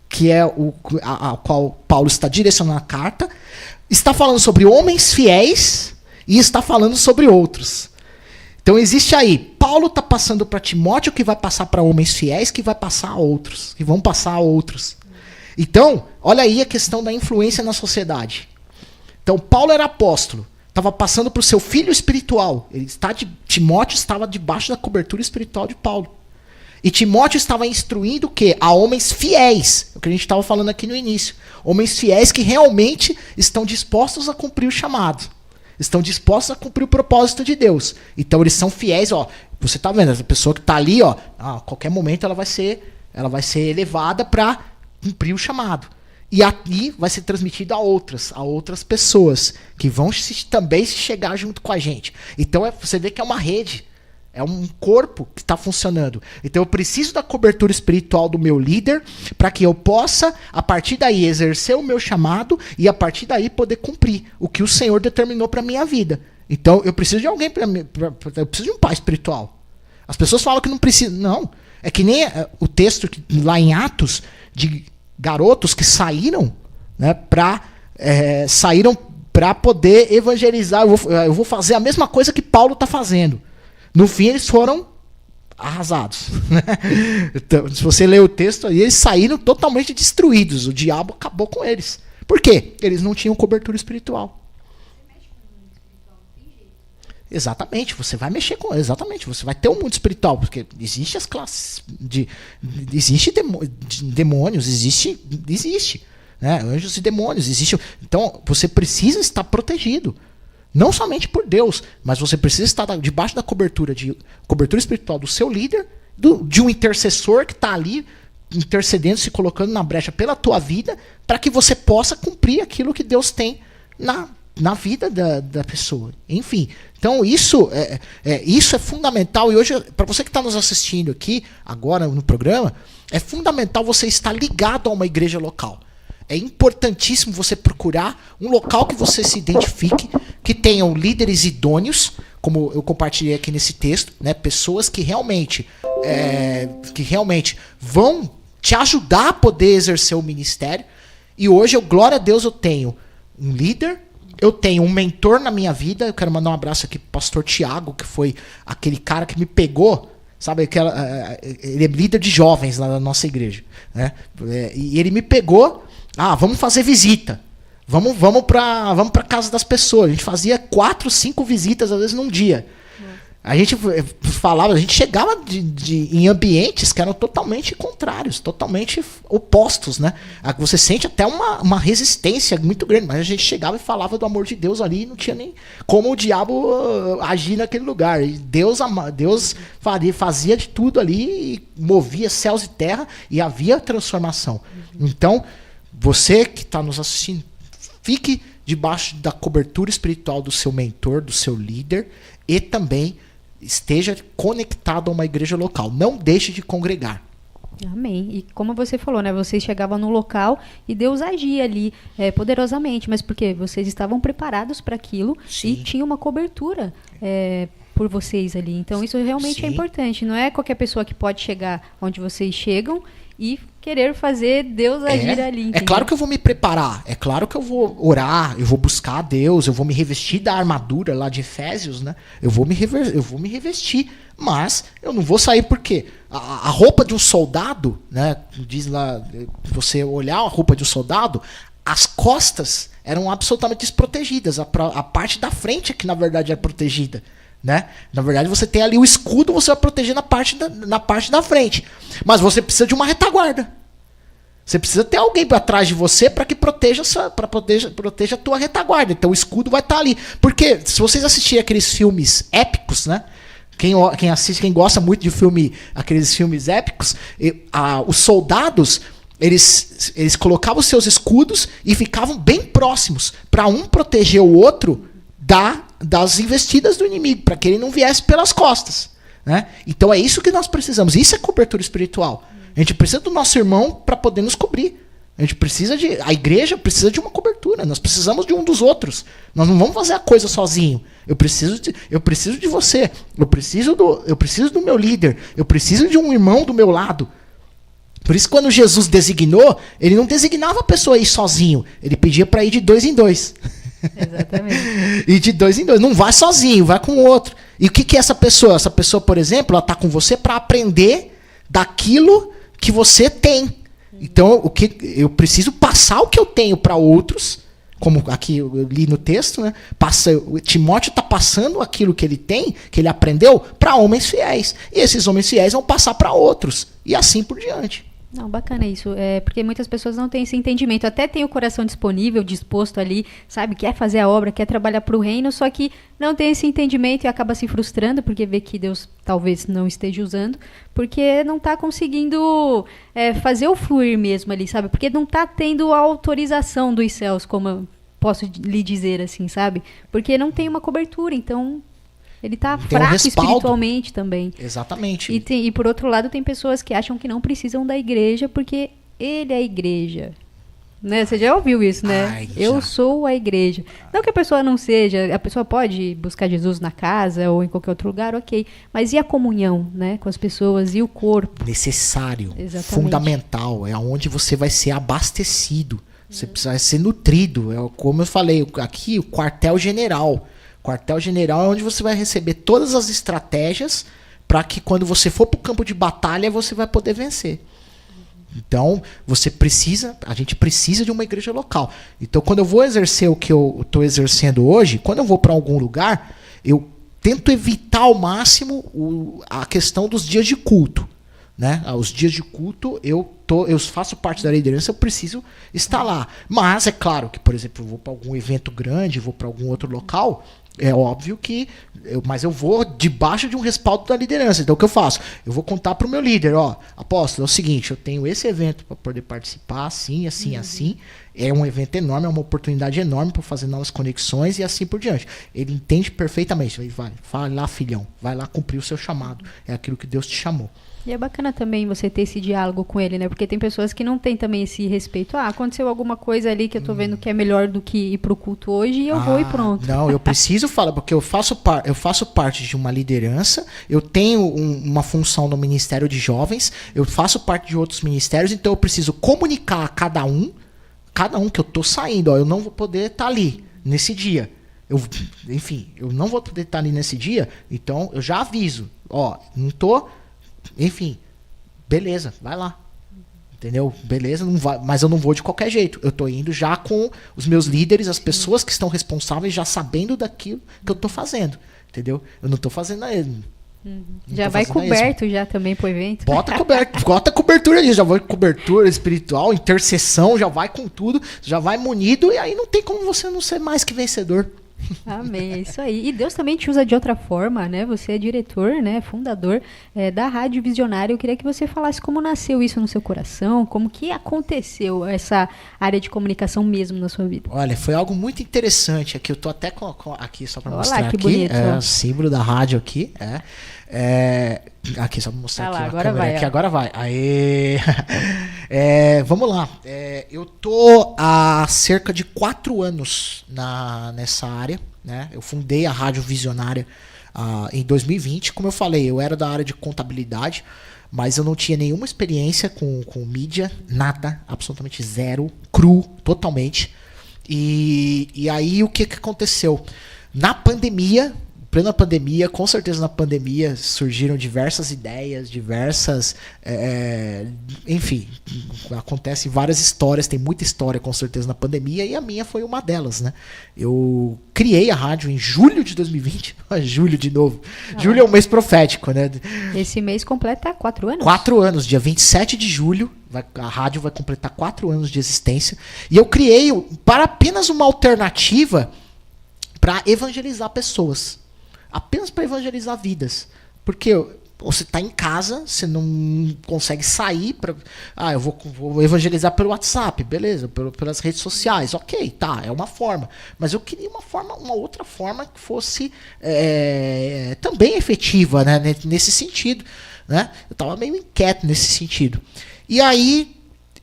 que é a qual Paulo está direcionando a carta, está falando sobre homens fiéis e está falando sobre outros. Então existe aí, Paulo está passando para Timóteo, que vai passar para homens fiéis, que vai passar a outros, que vão passar a outros. Então, olha aí a questão da influência na sociedade. Então, Paulo era apóstolo, estava passando para o seu filho espiritual. Timóteo estava debaixo da cobertura espiritual de Paulo. E Timóteo estava instruindo o quê? A homens fiéis, o que a gente estava falando aqui no início. Homens fiéis que realmente estão dispostos a cumprir o chamado. Estão dispostos a cumprir o propósito de Deus. Então eles são fiéis, ó. Você está vendo, essa pessoa que está ali, ó, a qualquer momento ela vai ser elevada para cumprir o chamado. E aí vai ser transmitido a outras pessoas que vão também se chegar junto com a gente. Então você vê que é uma rede. É um corpo que está funcionando. Então eu preciso da cobertura espiritual do meu líder para que eu possa, a partir daí, exercer o meu chamado e a partir daí poder cumprir o que o Senhor determinou para a minha vida. Então eu preciso de alguém, eu preciso de um pai espiritual. As pessoas falam que não precisa. Não. É que nem o texto lá em Atos de garotos que saíram, né, saíram para poder evangelizar. Eu vou fazer a mesma coisa que Paulo está fazendo. No fim, eles foram arrasados. Então, se você ler o texto, eles saíram totalmente destruídos. O diabo acabou com eles. Por quê? Eles não tinham cobertura espiritual. Exatamente, você vai mexer com... Exatamente, você vai ter um mundo espiritual, porque existe as classes existe demônios, existe, né? Anjos e demônios, existe... Então, você precisa estar protegido. Não somente por Deus, mas você precisa estar debaixo da cobertura espiritual do seu líder, de um intercessor que está ali intercedendo, se colocando na brecha pela tua vida, para que você possa cumprir aquilo que Deus tem na vida da pessoa. Enfim, então isso é fundamental. E hoje, para você que está nos assistindo aqui, agora no programa, é fundamental você estar ligado a uma igreja local. É importantíssimo você procurar um local que você se identifique, que tenham líderes idôneos, como eu compartilhei aqui nesse texto, né? Pessoas que realmente vão te ajudar a poder exercer o ministério. E hoje, glória a Deus, eu tenho um líder, eu tenho um mentor na minha vida. Eu quero mandar um abraço aqui pro pastor Tiago, que foi aquele cara que me pegou, sabe? Ele é líder de jovens lá na nossa igreja, né? E ele me pegou, vamos fazer visita. Vamos para casa das pessoas. A gente fazia 4, 5 visitas, às vezes, num dia. A gente falava, a gente chegava em ambientes que eram totalmente contrários, totalmente opostos, né? Você sente até uma resistência muito grande, mas a gente chegava e falava do amor de Deus ali e não tinha nem como o diabo agir naquele lugar. E Deus fazia de tudo ali, e movia céus e terra, e havia transformação. Então, você que está nos assistindo, fique debaixo da cobertura espiritual do seu mentor, do seu líder, e também esteja conectado a uma igreja local. Não deixe de congregar. Amém. E como você falou, né? Vocês chegavam no local e Deus agia ali poderosamente, mas porque vocês estavam preparados para aquilo. Sim. E tinha uma cobertura por vocês ali. Então isso realmente é importante. Não é qualquer pessoa que pode chegar onde vocês chegam e querer fazer Deus agir ali. Entendeu? É claro que eu vou me preparar, é claro que eu vou orar, eu vou buscar a Deus, eu vou me revestir da armadura lá de Efésios, né? Eu vou me revestir, mas eu não vou sair porque a roupa de um soldado, né? Diz lá, você olhar a roupa de um soldado, as costas eram absolutamente desprotegidas, a parte da frente é que na verdade é protegida. Né? Na verdade, você tem ali o escudo, você vai proteger na parte da frente. Mas você precisa de uma retaguarda. Você precisa ter alguém para trás de você para que proteja a tua retaguarda. Então o escudo vai estar ali. Porque se vocês assistirem aqueles filmes épicos, né? Quem assiste, quem gosta muito de aqueles filmes épicos, os soldados, eles colocavam os seus escudos e ficavam bem próximos para um proteger o outro das investidas do inimigo, para que ele não viesse pelas costas, né? Então é isso que nós precisamos. Isso é cobertura espiritual. A gente precisa do nosso irmão para poder nos cobrir. A igreja precisa de uma cobertura. Nós precisamos de um dos outros. Nós não vamos fazer a coisa sozinho. Eu preciso de você. Eu preciso do meu líder. Eu preciso de um irmão do meu lado. Por isso, quando Jesus designou, ele não designava a pessoa a ir sozinho. Ele pedia para ir de 2 em 2. Exatamente. E de 2 em 2. Não vai sozinho, vai com o outro. E o que é essa pessoa? Essa pessoa, por exemplo, ela está com você para aprender daquilo que você tem. Então, eu preciso passar o que eu tenho para outros, como aqui eu li no texto, né? O Timóteo está passando aquilo que ele tem, que ele aprendeu, para homens fiéis. E esses homens fiéis vão passar para outros. E assim por diante. Não, bacana isso, porque muitas pessoas não têm esse entendimento, até tem o coração disponível, disposto ali, sabe, quer fazer a obra, quer trabalhar para o reino, só que não tem esse entendimento e acaba se frustrando, porque vê que Deus talvez não esteja usando, porque não está conseguindo fazer o fluir mesmo ali, sabe, porque não está tendo a autorização dos céus, como eu posso lhe dizer assim, sabe, porque não tem uma cobertura, então... Ele está fraco espiritualmente também. Exatamente. E por outro lado, tem pessoas que acham que não precisam da igreja porque ele é a igreja. Né? Você já ouviu isso, né? Eu sou a igreja. Não que a pessoa não seja, a pessoa pode buscar Jesus na casa ou em qualquer outro lugar, ok. Mas e a comunhão, né, com as pessoas e o corpo? Necessário, exatamente. Fundamental. É onde você vai ser abastecido. Você precisa ser nutrido. Como eu falei, aqui o quartel-general. Quartel-general é onde você vai receber todas as estratégias para que quando você for para o campo de batalha, você vai poder vencer. Então, a gente precisa de uma igreja local. Então, quando eu vou exercer o que eu estou exercendo hoje, quando eu vou para algum lugar, eu tento evitar ao máximo a questão dos dias de culto. Né? Os dias de culto eu faço parte da liderança, eu preciso estar lá. Mas é claro que, por exemplo, eu vou para algum evento grande, vou para algum outro local, é óbvio que mas eu vou debaixo de um respaldo da liderança. Então o que eu faço? Eu vou contar para o meu líder, apóstolo, é o seguinte, eu tenho esse evento para poder participar, assim, assim. É um evento enorme, é uma oportunidade enorme para fazer novas conexões e assim por diante. Ele entende perfeitamente. Ele vai lá, filhão, vai lá cumprir o seu chamado. É aquilo que Deus te chamou. E é bacana também você ter esse diálogo com ele, né? Porque tem pessoas que não têm também esse respeito. Aconteceu alguma coisa ali que eu tô vendo que é melhor do que ir pro culto hoje e eu vou e pronto. Não, eu preciso falar, porque eu faço parte de uma liderança, eu tenho uma função no Ministério de Jovens, eu faço parte de outros ministérios, então eu preciso comunicar a cada um que eu tô saindo, eu não vou poder estar ali nesse dia. Eu não vou poder estar ali nesse dia, então eu já aviso. Não tô... Enfim, beleza, vai lá. Entendeu? Beleza, não vai, mas eu não vou de qualquer jeito. Eu tô indo já com os meus líderes, as pessoas que estão responsáveis, já sabendo daquilo que eu tô fazendo. Entendeu? Eu não tô fazendo Já vai coberto já também pro evento. Bota cobertura ali, já vai cobertura espiritual, intercessão, já vai com tudo, já vai munido, e aí não tem como você não ser mais que vencedor. Amém, é isso aí. E Deus também te usa de outra forma, né? Você é diretor, né? Fundador da Rádio Visionária. Eu queria que você falasse como nasceu isso no seu coração, como que aconteceu essa área de comunicação mesmo na sua vida. Olha, foi algo muito interessante. Aqui eu tô até aqui só para mostrar que aqui. Bonito, o símbolo da rádio aqui. Aqui, só para mostrar aqui. Agora vai. Aqui, agora vai. Aê! Vamos lá. Eu tô há cerca de 4 anos nessa área. Né? Eu fundei a Rádio Visionária em 2020. Como eu falei, eu era da área de contabilidade, mas eu não tinha nenhuma experiência com mídia, nada, absolutamente zero, cru, totalmente. E aí o que aconteceu? Na pandemia, plena pandemia, com certeza na pandemia surgiram diversas ideias, enfim, acontecem várias histórias, tem muita história com certeza na pandemia, e a minha foi uma delas, né? Eu criei a rádio em julho de 2020, julho de novo. Julho é um mês profético, né? Esse mês completa 4 anos? 4 anos, dia 27 de julho, a rádio vai completar 4 anos de existência, e eu criei para apenas uma alternativa para evangelizar pessoas. Apenas para evangelizar vidas. Porque você está em casa, você não consegue sair para... eu vou evangelizar pelo WhatsApp, beleza, pelas redes sociais. Ok, tá, é uma forma. Mas eu queria uma outra forma que fosse também efetiva, né, nesse sentido. Né? Eu estava meio inquieto nesse sentido. E aí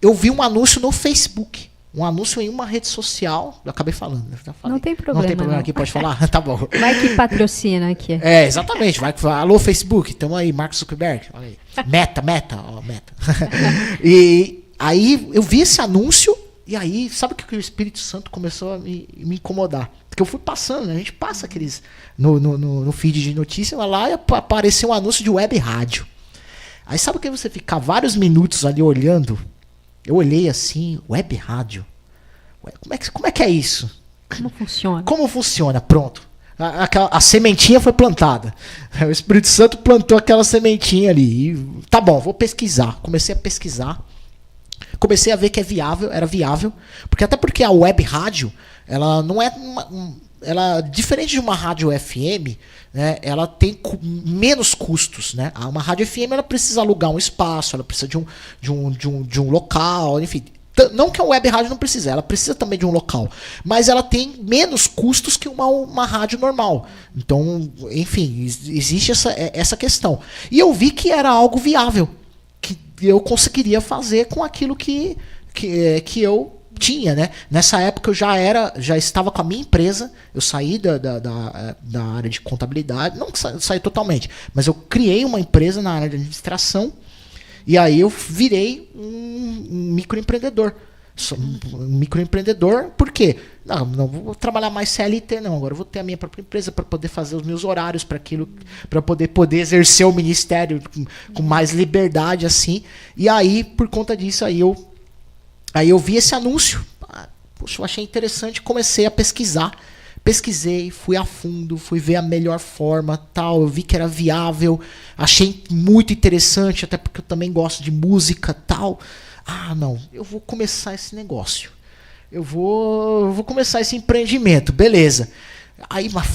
eu vi um anúncio no Facebook. Um anúncio em uma rede social. Eu acabei falando. Não tem problema. Não tem problema aqui, pode falar? Tá bom. Vai que patrocina aqui. Exatamente. Alô, Facebook. Tamo aí, Mark Zuckerberg. Olha aí. Meta. E aí eu vi esse anúncio. E aí, sabe o que o Espírito Santo começou a me incomodar? Porque eu fui passando, né? A gente passa aqueles no feed de notícia, lá e apareceu um anúncio de web rádio. Aí sabe o que você ficar vários minutos ali olhando? Eu olhei assim, web rádio. Como é que é isso? Como funciona? Como funciona? Pronto. A sementinha foi plantada. O Espírito Santo plantou aquela sementinha ali. E, tá bom, vou pesquisar. Comecei a pesquisar. Comecei a ver que era viável. Até porque a web rádio, ela não é ela, diferente de uma rádio FM, né, ela tem menos custos, né? Uma rádio FM ela precisa alugar um espaço, ela precisa de um local, enfim. Não que a web rádio não precisa, ela precisa também de um local, mas ela tem menos custos que uma rádio normal. Então, enfim, existe essa questão. E eu vi que era algo viável, que eu conseguiria fazer com aquilo que eu tinha, né? Nessa época eu já estava com a minha empresa, eu saí da área de contabilidade, não saí totalmente, mas eu criei uma empresa na área de administração, e aí eu virei um microempreendedor. Um microempreendedor, por quê? Não vou trabalhar mais CLT, não. Agora eu vou ter a minha própria empresa para poder fazer os meus horários, para poder exercer o ministério com mais liberdade, assim. E aí, por conta disso, aí eu vi esse anúncio. Poxa, eu achei interessante, comecei a pesquisar. pesquisei, fui a fundo, fui ver a melhor forma, tal, eu vi que era viável, achei muito interessante, até porque eu também gosto de música, tal. Ah, não, eu vou começar esse negócio. Eu vou começar esse empreendimento, beleza. Aí, mas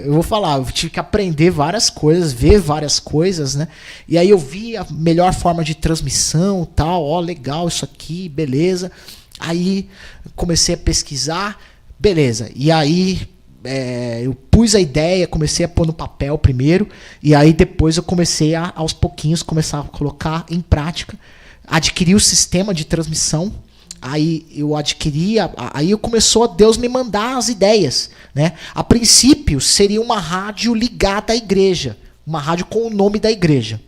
eu vou falar, eu tive que aprender várias coisas, ver várias coisas, né? E aí eu vi a melhor forma de transmissão, tal, ó, legal isso aqui, beleza. Aí comecei a pesquisar, beleza. E aí eu pus a ideia, comecei a pôr no papel primeiro, e aí depois eu comecei aos pouquinhos, começar a colocar em prática, adquiri o sistema de transmissão. Aí eu adquiri, aí começou a Deus me mandar as ideias, né? A princípio seria uma rádio ligada à igreja, uma rádio com o nome da igreja,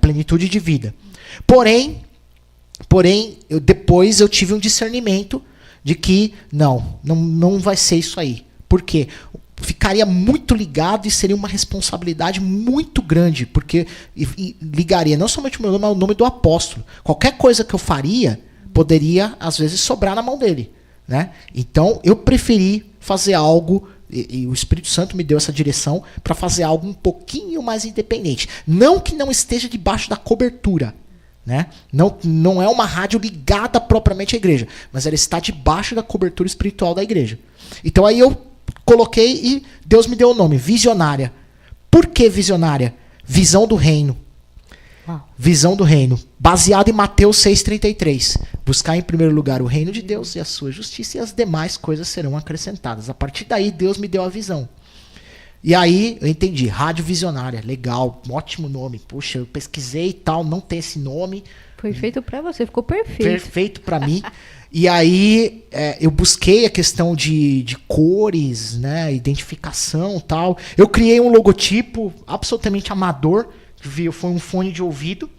Plenitude de Vida. Porém, depois eu tive um discernimento de que não vai ser isso aí. Por quê? Ficaria muito ligado e seria uma responsabilidade muito grande, porque ligaria não somente o meu nome, mas o nome do apóstolo. Qualquer coisa que eu faria poderia, às vezes, sobrar na mão dele, né? Então, eu preferi fazer algo, e o Espírito Santo me deu essa direção, para fazer algo um pouquinho mais independente. Não que não esteja debaixo da cobertura, né? Não é uma rádio ligada propriamente à igreja, mas ela está debaixo da cobertura espiritual da igreja. Então, aí eu coloquei e Deus me deu o nome, Visionária. Por que Visionária? Visão do reino. Visão do reino, baseado em Mateus 6,33. Buscar em primeiro lugar o reino de Deus e a sua justiça, e as demais coisas serão acrescentadas. A partir daí, Deus me deu a visão. E aí, eu entendi, Rádio Visionária, legal, ótimo nome. Puxa, eu pesquisei e tal, não tem esse nome. Foi feito para você, ficou perfeito. Perfeito para mim. E aí, eu busquei a questão de cores, né, identificação e tal. Eu criei um logotipo absolutamente amador, foi um fone de ouvido.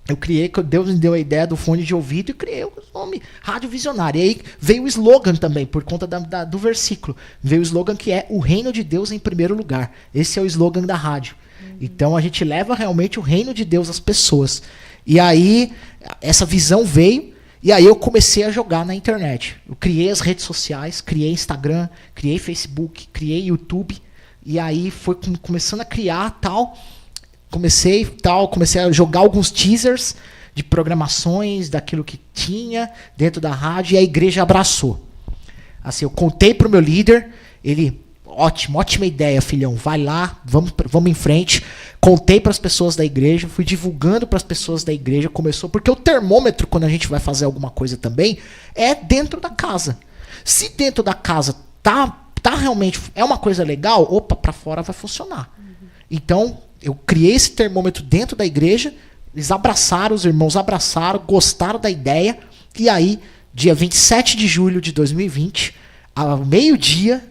Eu criei, Deus me deu a ideia do fone de ouvido e criei o nome Rádio Visionária. E aí veio o slogan também, por conta do versículo. Veio o slogan que é o reino de Deus em primeiro lugar. Esse é o slogan da rádio. Então a gente leva realmente o reino de Deus às pessoas. E aí essa visão veio, e aí eu comecei a jogar na internet. Eu criei as redes sociais, criei Instagram, criei Facebook, criei YouTube. E aí foi começando a criar tal... Comecei a jogar alguns teasers de programações daquilo que tinha dentro da rádio, e a igreja abraçou. Assim, eu contei pro meu líder, ele, ótima ideia, filhão, vai lá, vamos em frente. Contei para as pessoas da igreja, fui divulgando para as pessoas da igreja, começou, porque o termômetro, quando a gente vai fazer alguma coisa também, é dentro da casa. Se dentro da casa tá realmente, é uma coisa legal, opa, para fora vai funcionar. Então, eu criei esse termômetro dentro da igreja, eles abraçaram, os irmãos abraçaram, gostaram da ideia, e aí, dia 27 de julho de 2020, ao meio-dia,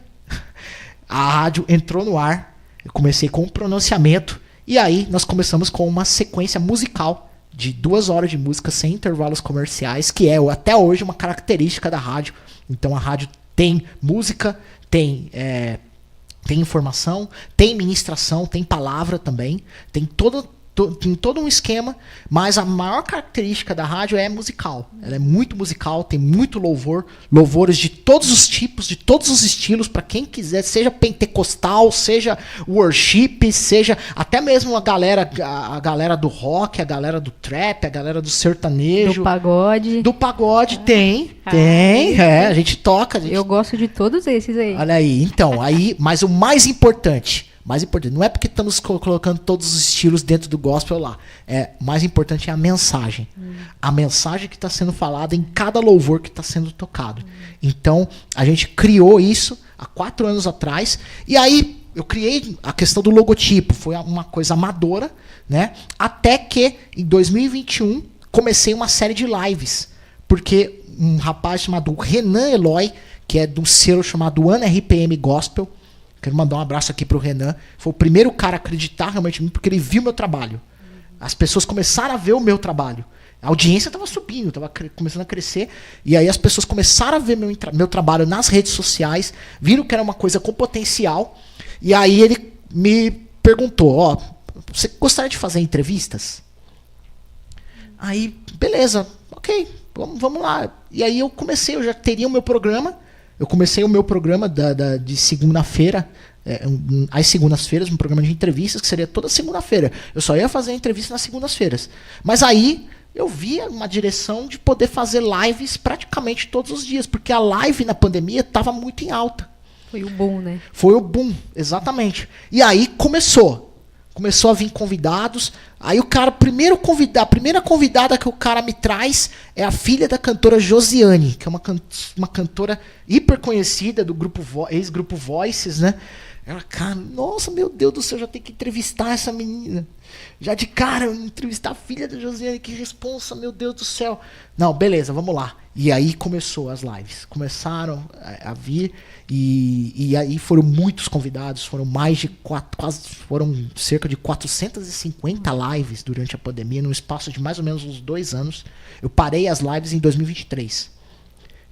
a rádio entrou no ar, eu comecei com um pronunciamento, e aí nós começamos com uma sequência musical de 2 horas de música sem intervalos comerciais, que é até hoje uma característica da rádio. Então a rádio tem música, tem informação, tem ministração, tem palavra também, tem todo um esquema, mas a maior característica da rádio é musical. Ela é muito musical, tem muito louvor, louvores de todos os tipos, de todos os estilos, para quem quiser, seja pentecostal, seja worship, seja até mesmo a galera do rock, a galera do trap, a galera do sertanejo. Do pagode. Do pagode, tem, a gente toca. Eu gosto de todos esses aí. Olha aí, então, mas o mais importante, não é porque estamos colocando todos os estilos dentro do gospel lá. O mais importante é a mensagem. A mensagem que está sendo falada em cada louvor que está sendo tocado. Então, a gente criou isso há 4 anos atrás. E aí, eu criei a questão do logotipo. Foi uma coisa amadora, né? Até que, em 2021, comecei uma série de lives. Porque um rapaz chamado Renan Eloy, que é de um selo chamado Ana RPM Gospel, quero mandar um abraço aqui pro Renan. Foi o primeiro cara a acreditar realmente em mim, porque ele viu meu trabalho. As pessoas começaram a ver o meu trabalho. A audiência estava subindo, estava começando a crescer. E aí as pessoas começaram a ver meu trabalho nas redes sociais, viram que era uma coisa com potencial. E aí ele me perguntou, você gostaria de fazer entrevistas? Aí, beleza, ok, vamos lá. E aí eu já teria o meu programa, eu comecei o meu programa de segunda-feira, às segundas-feiras, um programa de entrevistas que seria toda segunda-feira. Eu só ia fazer entrevista nas segundas-feiras. Mas aí eu via uma direção de poder fazer lives praticamente todos os dias, porque a live na pandemia estava muito em alta. Foi o boom, né? Foi o boom, exatamente. E aí começou a vir convidados. Aí a primeira convidada que o cara me traz é a filha da cantora Josiane, que é uma cantora hiper conhecida do ex-grupo Voices, né? Ela, cara, nossa, meu Deus do céu, já tem que entrevistar essa menina. Já de cara, entrevistar a filha da Josiane, que responsa, meu Deus do céu. Não, beleza, vamos lá. E aí começou as lives. Começaram a vir e aí foram muitos convidados, foram foram cerca de 450 lives durante a pandemia, num espaço de mais ou menos uns 2 anos. Eu parei as lives em 2023.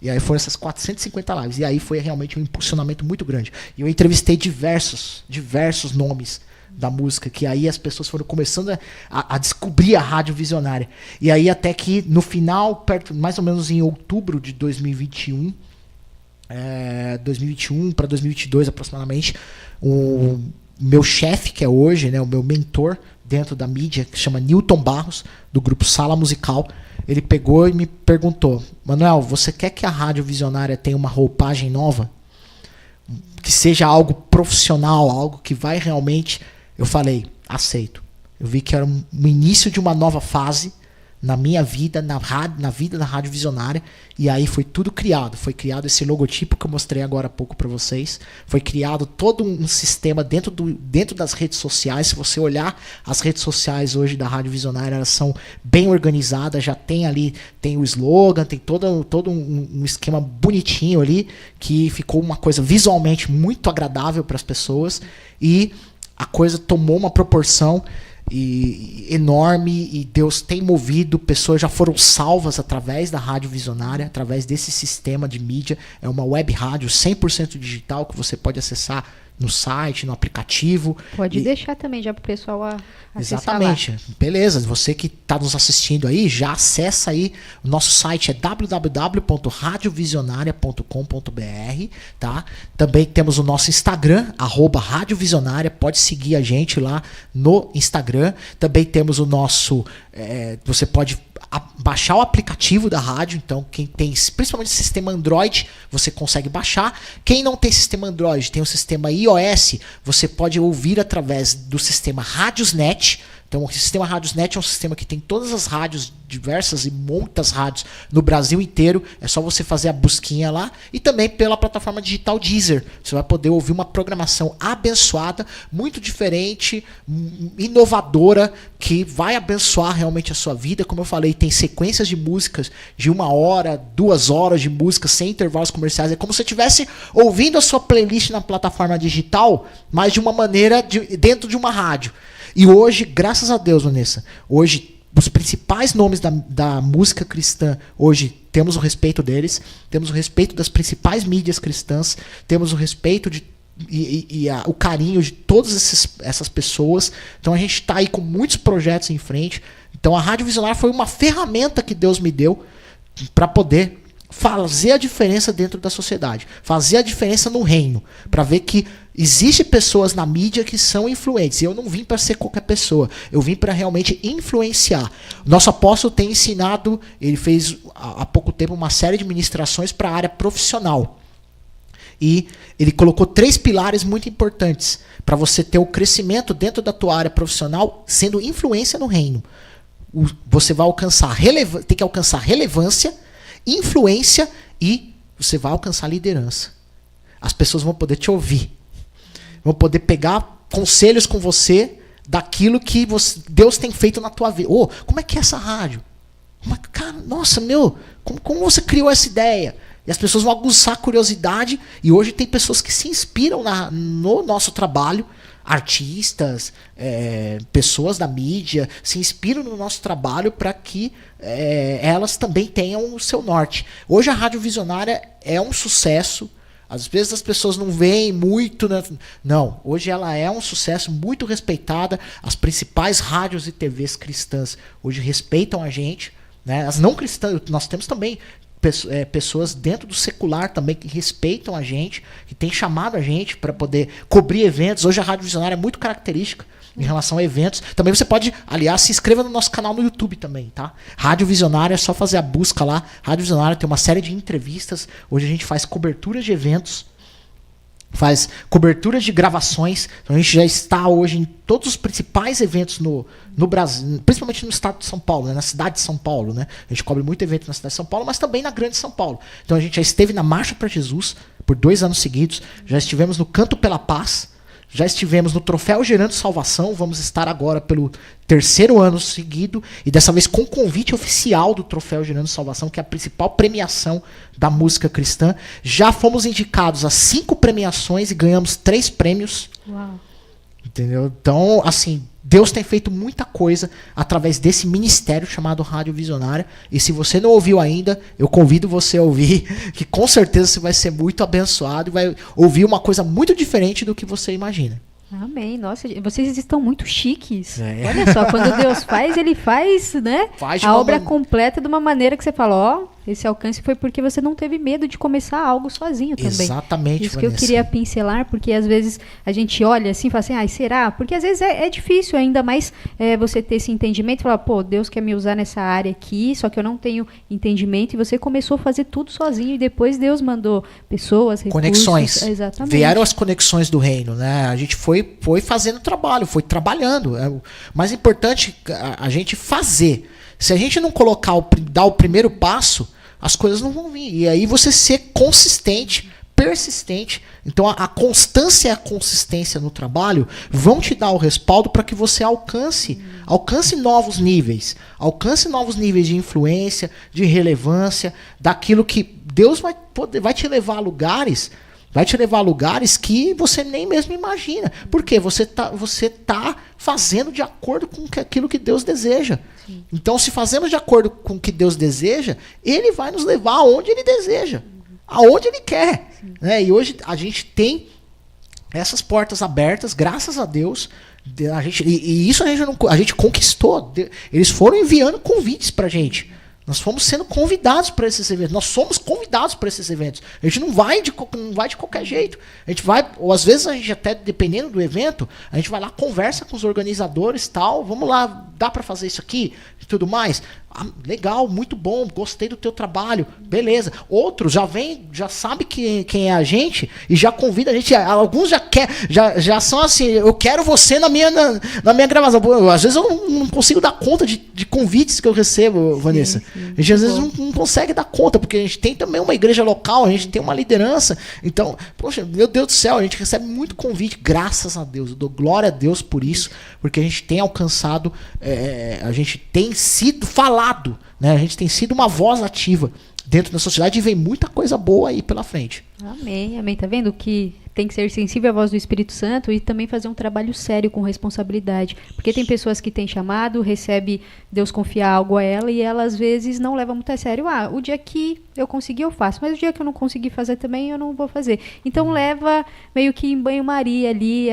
E aí foram essas 450 lives. E aí foi realmente um impulsionamento muito grande. E eu entrevistei diversos nomes da música, que aí as pessoas foram começando a descobrir a Rádio Visionária. E aí até que no final, mais ou menos em outubro de 2021, 2021 para 2022 aproximadamente, o meu chefe, que é hoje, né, o meu mentor dentro da mídia, que chama Newton Barros, do grupo Sala Musical, ele pegou e me perguntou: Manuel, você quer que a Rádio Visionária tenha uma roupagem nova? Que seja algo profissional, algo que vai realmente... Eu falei, aceito. Eu vi que era o início de uma nova fase na minha vida, na vida da Rádio Visionária, e aí foi tudo criado. Foi criado esse logotipo que eu mostrei agora há pouco para vocês. Foi criado todo um sistema dentro das redes sociais. Se você olhar as redes sociais hoje da Rádio Visionária, elas são bem organizadas, já tem ali, tem o slogan, tem todo um esquema bonitinho ali, que ficou uma coisa visualmente muito agradável para as pessoas, e a coisa tomou uma proporção enorme, e Deus tem movido, pessoas já foram salvas através da Rádio Visionária, através desse sistema de mídia. É uma web rádio 100% digital que você pode acessar no site, no aplicativo. Pode deixar também já para o pessoal acessar. Exatamente. Lá. Beleza, você que está nos assistindo aí, já acessa aí. O nosso site é www.radiovisionaria.com.br, tá? Também temos o nosso Instagram, @radiovisionaria. Pode seguir a gente lá no Instagram. Também temos o nosso... você pode baixar o aplicativo da rádio. Então quem tem principalmente sistema Android, você consegue baixar. Quem não tem sistema Android, tem o sistema iOS, você pode ouvir através do sistema Radiosnet. Então o sistema Radiosnet é um sistema que tem todas as rádios diversas e muitas rádios no Brasil inteiro. É só você fazer a busquinha lá. E também pela plataforma digital Deezer. Você vai poder ouvir uma programação abençoada, muito diferente, inovadora, que vai abençoar realmente a sua vida. Como eu falei, tem sequências de músicas de 1 hora, 2 horas de música sem intervalos comerciais. É como se você estivesse ouvindo a sua playlist na plataforma digital, mas de uma maneira dentro de uma rádio. E hoje, graças a Deus, Vanessa, hoje os principais nomes da música cristã, hoje temos o respeito deles, temos o respeito das principais mídias cristãs, temos o respeito o carinho de todas essas pessoas. Então a gente está aí com muitos projetos em frente. Então a Rádio Visionária foi uma ferramenta que Deus me deu para poder fazer a diferença dentro da sociedade, fazer a diferença no reino, para ver que existem pessoas na mídia que são influentes. E eu não vim para ser qualquer pessoa, eu vim para realmente influenciar. Nosso apóstolo tem ensinado, ele fez há pouco tempo uma série de ministrações para a área profissional. E ele colocou 3 pilares muito importantes para você ter o crescimento dentro da tua área profissional, sendo influência no reino. Você vai tem que alcançar relevância, influência, e você vai alcançar liderança. As pessoas vão poder te ouvir, vão poder pegar conselhos com você daquilo que Deus tem feito na tua vida. Como é que é essa rádio? Cara, nossa, como você criou essa ideia? E as pessoas vão aguçar a curiosidade. E hoje tem pessoas que se inspiram no nosso trabalho. Artistas, pessoas da mídia se inspiram no nosso trabalho para que elas também tenham o seu norte. Hoje a Rádio Visionária é um sucesso. Às vezes as pessoas não veem muito, né? Não, hoje ela é um sucesso, muito respeitada. As principais rádios e TVs cristãs hoje respeitam a gente, né? As não cristãs, nós temos também pessoas dentro do secular também que respeitam a gente, que tem chamado a gente para poder cobrir eventos. Hoje a Rádio Visionária é muito característica em relação a eventos. Também você pode, aliás, se inscreva no nosso canal no YouTube também, tá? Rádio Visionária, é só fazer a busca lá. Rádio Visionária tem uma série de entrevistas. Hoje a gente faz coberturas de eventos, faz coberturas de gravações. Então a gente já está hoje em todos os principais eventos no Brasil, principalmente no estado de São Paulo, né, na cidade de São Paulo, né? A gente cobre muito evento na cidade de São Paulo, mas também na grande São Paulo. Então a gente já esteve na Marcha para Jesus por 2 anos seguidos, já estivemos no Canto pela Paz, já estivemos no Troféu Gerando Salvação, vamos estar agora pelo 3º ano seguido, e dessa vez com convite oficial do Troféu Gerando Salvação, que é a principal premiação da música cristã. Já fomos indicados a 5 premiações e ganhamos 3 prêmios. Uau. Entendeu? Então, assim, Deus tem feito muita coisa através desse ministério chamado Rádio Visionária. E se você não ouviu ainda, eu convido você a ouvir, que com certeza você vai ser muito abençoado e vai ouvir uma coisa muito diferente do que você imagina. Amém. Nossa, vocês estão muito chiques. Olha só, quando Deus faz, ele faz, né? Faz a obra completa de uma maneira que você fala, ó, esse alcance foi porque você não teve medo de começar algo sozinho também. Exatamente, Isso que eu queria pincelar, porque às vezes a gente olha assim e fala assim, ai, será? Porque às vezes é difícil ainda mais você ter esse entendimento e falar, pô, Deus quer me usar nessa área aqui, só que eu não tenho entendimento, e você começou a fazer tudo sozinho e depois Deus mandou pessoas, recursos. Conexões. Exatamente. Vieram as conexões do reino, né? A gente foi fazendo trabalho, foi trabalhando. É o mais importante a gente fazer. Se a gente não dar o primeiro passo, as coisas não vão vir. E aí você ser consistente, persistente. Então a constância e a consistência no trabalho vão te dar o respaldo para que você alcance novos níveis. Alcance novos níveis de influência, de relevância, daquilo que Deus vai te levar a lugares. Vai te levar a lugares que você nem mesmo imagina. Por quê? Você tá fazendo de acordo com aquilo que Deus deseja. Sim. Então, se fazemos de acordo com o que Deus deseja, Ele vai nos levar aonde Ele deseja. Aonde Ele quer. Né? E hoje a gente tem essas portas abertas, graças a Deus. Isso a gente conquistou. Eles foram enviando convites pra gente. Nós fomos sendo convidados para esses eventos. Nós somos convidados para esses eventos. A gente não vai de qualquer jeito. A gente vai, ou às vezes a gente até, dependendo do evento, a gente vai lá, conversa com os organizadores, tal. Vamos lá, dá para fazer isso aqui e tudo mais. Ah, legal, muito bom, gostei do teu trabalho, beleza. Outros já sabe quem é a gente e já convida a gente. Alguns já são assim, eu quero você na minha gravação. Às vezes eu não consigo dar conta de convites que eu recebo, Vanessa. Sim, a gente às vezes não consegue dar conta, porque a gente tem também uma igreja local, a gente tem uma liderança. Então, poxa, meu Deus do céu, a gente recebe muito convite, graças a Deus. Eu dou glória a Deus por isso, porque a gente tem alcançado, a gente tem sido falado, né? A gente tem sido uma voz ativa dentro da sociedade e vem muita coisa boa aí pela frente. Amém, amém. Tá vendo que tem que ser sensível à voz do Espírito Santo e também fazer um trabalho sério com responsabilidade. Porque tem pessoas que têm chamado, recebe Deus confiar algo a ela e ela às vezes não leva muito a sério. Ah, o dia que eu conseguir eu faço, mas o dia que eu não conseguir fazer também eu não vou fazer. Então leva meio que em banho-maria ali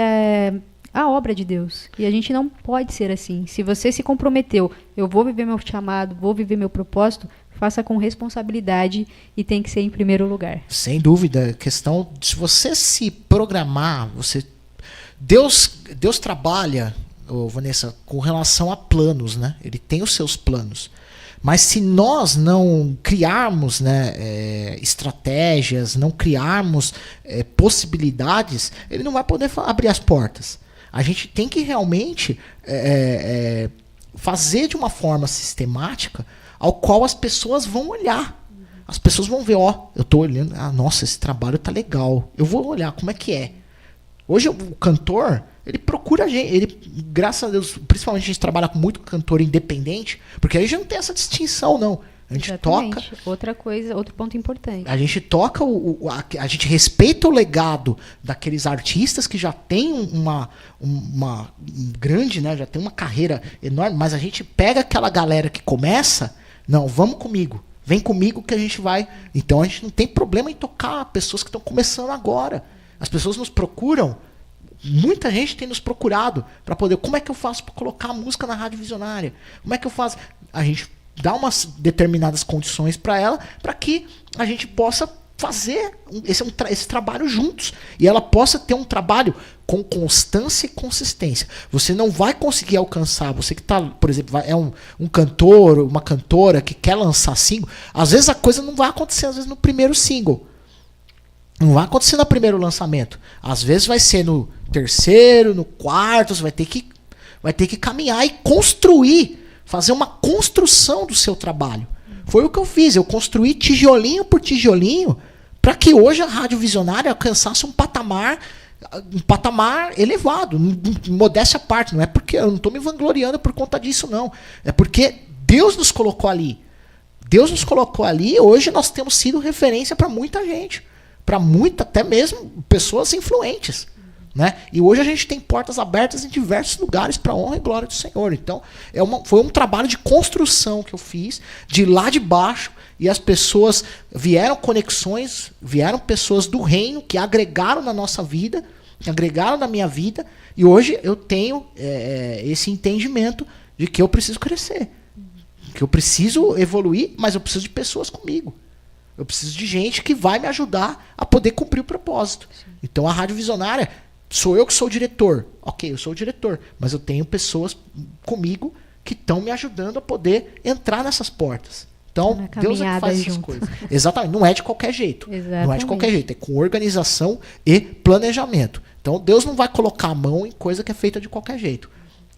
a obra de Deus. E a gente não pode ser assim. Se você se comprometeu, eu vou viver meu chamado, vou viver meu propósito, faça com responsabilidade e tem que ser em primeiro lugar. Sem dúvida. Questão, se você se programar, Deus trabalha, Vanessa, com relação a planos, né? Ele tem os seus planos. Mas se nós não criarmos, né, estratégias, não criarmos possibilidades, ele não vai poder abrir as portas. A gente tem que realmente fazer de uma forma sistemática ao qual as pessoas vão olhar. As pessoas vão ver, ó, eu estou olhando, nossa, esse trabalho tá legal. Eu vou olhar como é que é. Hoje o cantor, ele procura a gente, ele, graças a Deus, principalmente a gente trabalha com muito cantor independente, porque aí a gente não tem essa distinção, não. A gente toca. Outra coisa, outro ponto importante. A gente toca, a gente respeita o legado daqueles artistas que já tem uma grande, né, já tem uma carreira enorme, mas a gente pega aquela galera que começa, não, vamos comigo, vem comigo que a gente vai. Então a gente não tem problema em tocar pessoas que estão começando agora. As pessoas nos procuram. Muita gente tem nos procurado para poder. Como é que eu faço para colocar a música na Rádio Visionária? Como é que eu faço? A gente dar umas determinadas condições para ela, para que a gente possa fazer esse trabalho juntos. E ela possa ter um trabalho com constância e consistência. Você não vai conseguir alcançar, você que tá, por exemplo, é um cantor, uma cantora que quer lançar single, às vezes a coisa não vai acontecer, às vezes no primeiro single. Não vai acontecer no primeiro lançamento. Às vezes vai ser no terceiro, no quarto, você vai ter que caminhar e construir, fazer uma construção do seu trabalho. Foi o que eu fiz, eu construí tijolinho por tijolinho para que hoje a Rádio Visionária alcançasse um patamar elevado, modéstia à parte. Não é porque eu não estou me vangloriando por conta disso, não. É porque Deus nos colocou ali. Deus nos colocou ali e hoje nós temos sido referência para muita gente. Para até mesmo pessoas influentes. Né? E hoje a gente tem portas abertas em diversos lugares para a honra e glória do Senhor. Então, foi um trabalho de construção que eu fiz, de lá de baixo, e as pessoas vieram conexões, vieram pessoas do reino que agregaram na nossa vida, que agregaram na minha vida, e hoje eu tenho esse entendimento de que eu preciso crescer, que eu preciso evoluir, mas eu preciso de pessoas comigo. Eu preciso de gente que vai me ajudar a poder cumprir o propósito. Sim. Então a Rádio Visionária, sou eu que sou o diretor. Ok, eu sou o diretor, mas eu tenho pessoas comigo que estão me ajudando a poder entrar nessas portas. Então, Deus é que faz essas coisas. Exatamente, não é de qualquer jeito. Exatamente. Não é de qualquer jeito, é com organização e planejamento. Então, Deus não vai colocar a mão em coisa que é feita de qualquer jeito.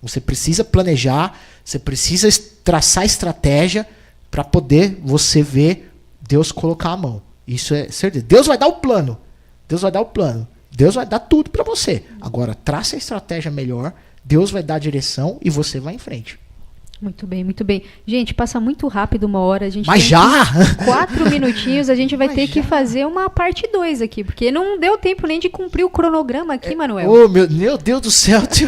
Você precisa planejar, você precisa traçar estratégia para poder você ver Deus colocar a mão. Isso é certeza. Deus vai dar o plano. Deus vai dar o plano. Deus vai dar tudo para você. Agora, traça a estratégia melhor, Deus vai dar a direção e você vai em frente. Muito bem, muito bem. Gente, passa muito rápido uma hora. A gente Mas já? 4 minutinhos, a gente vai ter que fazer uma parte 2 aqui, porque não deu tempo nem de cumprir o cronograma aqui, Manuel. Oh, meu Deus do céu. Tio.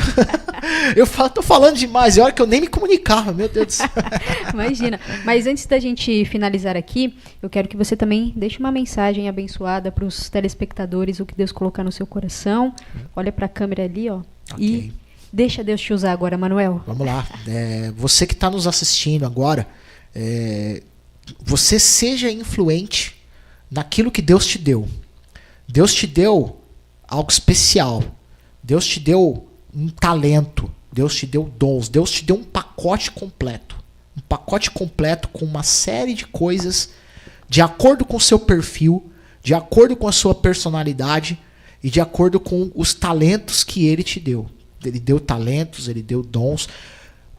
Tô falando demais, é hora que eu nem me comunicava, meu Deus do céu. Imagina. Mas antes da gente finalizar aqui, eu quero que você também deixe uma mensagem abençoada para os telespectadores, o que Deus colocar no seu coração. Olha para a câmera ali, ó. Okay. E deixa Deus te usar agora, Manuel. Vamos lá. Você que está nos assistindo agora, você seja influente naquilo que Deus te deu. Deus te deu algo especial. Deus te deu um talento. Deus te deu dons. Deus te deu um pacote completo. Um pacote completo com uma série de coisas de acordo com o seu perfil, de acordo com a sua personalidade e de acordo com os talentos que Ele te deu. Ele deu talentos, Ele deu dons.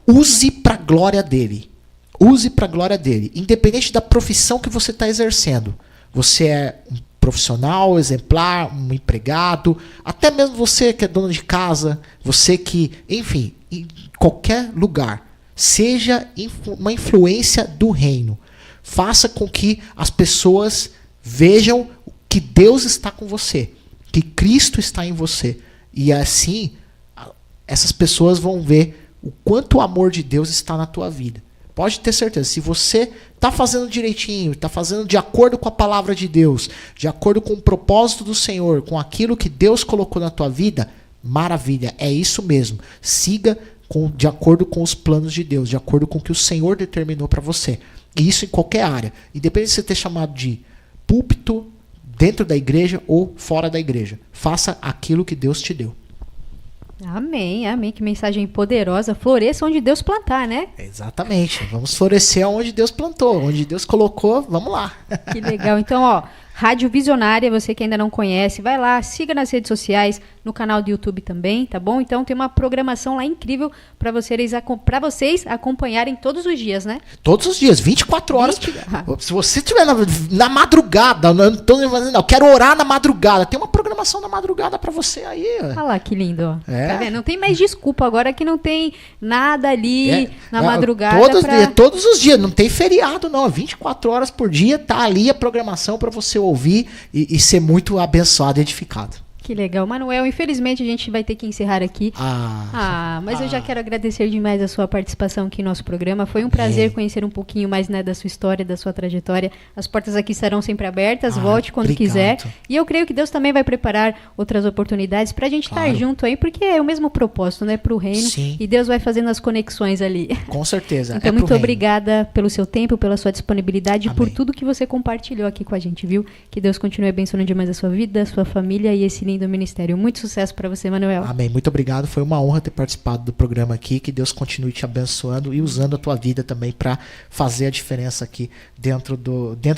Use para a glória dEle. Use para a glória dEle. Independente da profissão que você está exercendo. Você é um profissional, exemplar, um empregado, até mesmo você que é dono de casa, você que, enfim, em qualquer lugar. Seja uma influência do reino. Faça com que as pessoas vejam que Deus está com você. Que Cristo está em você. E assim, essas pessoas vão ver o quanto o amor de Deus está na tua vida. Pode ter certeza, se você está fazendo direitinho, está fazendo de acordo com a palavra de Deus, de acordo com o propósito do Senhor, com aquilo que Deus colocou na tua vida, maravilha, é isso mesmo. Siga de acordo com os planos de Deus, de acordo com o que o Senhor determinou para você. E isso em qualquer área. Independente de você ter chamado de púlpito, dentro da igreja ou fora da igreja. Faça aquilo que Deus te deu. Amém, amém. Que mensagem poderosa. Floresça onde Deus plantar, né? Exatamente. Vamos florescer onde Deus plantou. Onde Deus colocou, vamos lá. Que legal. Então, ó, Rádio Visionária, você que ainda não conhece, vai lá, siga nas redes sociais, no canal do YouTube também, tá bom? Então tem uma programação lá incrível para vocês acompanharem todos os dias, né? Todos os dias, 24 horas. Se você estiver na madrugada, não, quero orar na madrugada, tem uma programação na madrugada para você aí. Olha lá, que lindo, ó. Tá vendo? Não tem mais desculpa agora que não tem nada ali na madrugada. Todos os dias, não tem feriado não, 24 horas por dia tá ali a programação para você ouvir e ser muito abençoado e edificado. Que legal. Manuel, infelizmente a gente vai ter que encerrar aqui. Mas eu já quero agradecer demais a sua participação aqui no nosso programa. Foi um prazer conhecer um pouquinho mais, né, da sua história, da sua trajetória. As portas aqui estarão sempre abertas. Volte quando quiser. E eu creio que Deus também vai preparar outras oportunidades para a gente estar junto aí, porque é o mesmo propósito, né, para o reino. Sim. E Deus vai fazendo as conexões ali. Com certeza. Então, muito obrigada pelo seu tempo, pela sua disponibilidade e por tudo que você compartilhou aqui com a gente, viu? Que Deus continue abençoando demais a sua vida, a sua família e esse lindo ministério. Muito sucesso para você, Manuel. Amém. Muito obrigado. Foi uma honra ter participado do programa aqui. Que Deus continue te abençoando e usando a tua vida também para fazer a diferença aqui dentro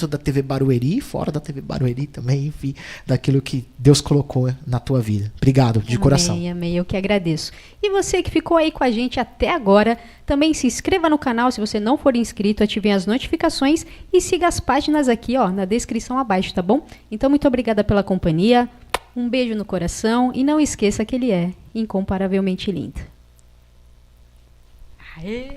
da TV Barueri, fora da TV Barueri também, enfim, daquilo que Deus colocou na tua vida. Obrigado, de coração. Amém. Eu que agradeço. E você que ficou aí com a gente até agora, também se inscreva no canal se você não for inscrito, ative as notificações e siga as páginas aqui, ó, na descrição abaixo, tá bom? Então, muito obrigada pela companhia. Um beijo no coração e não esqueça que ele é incomparavelmente lindo. Aê!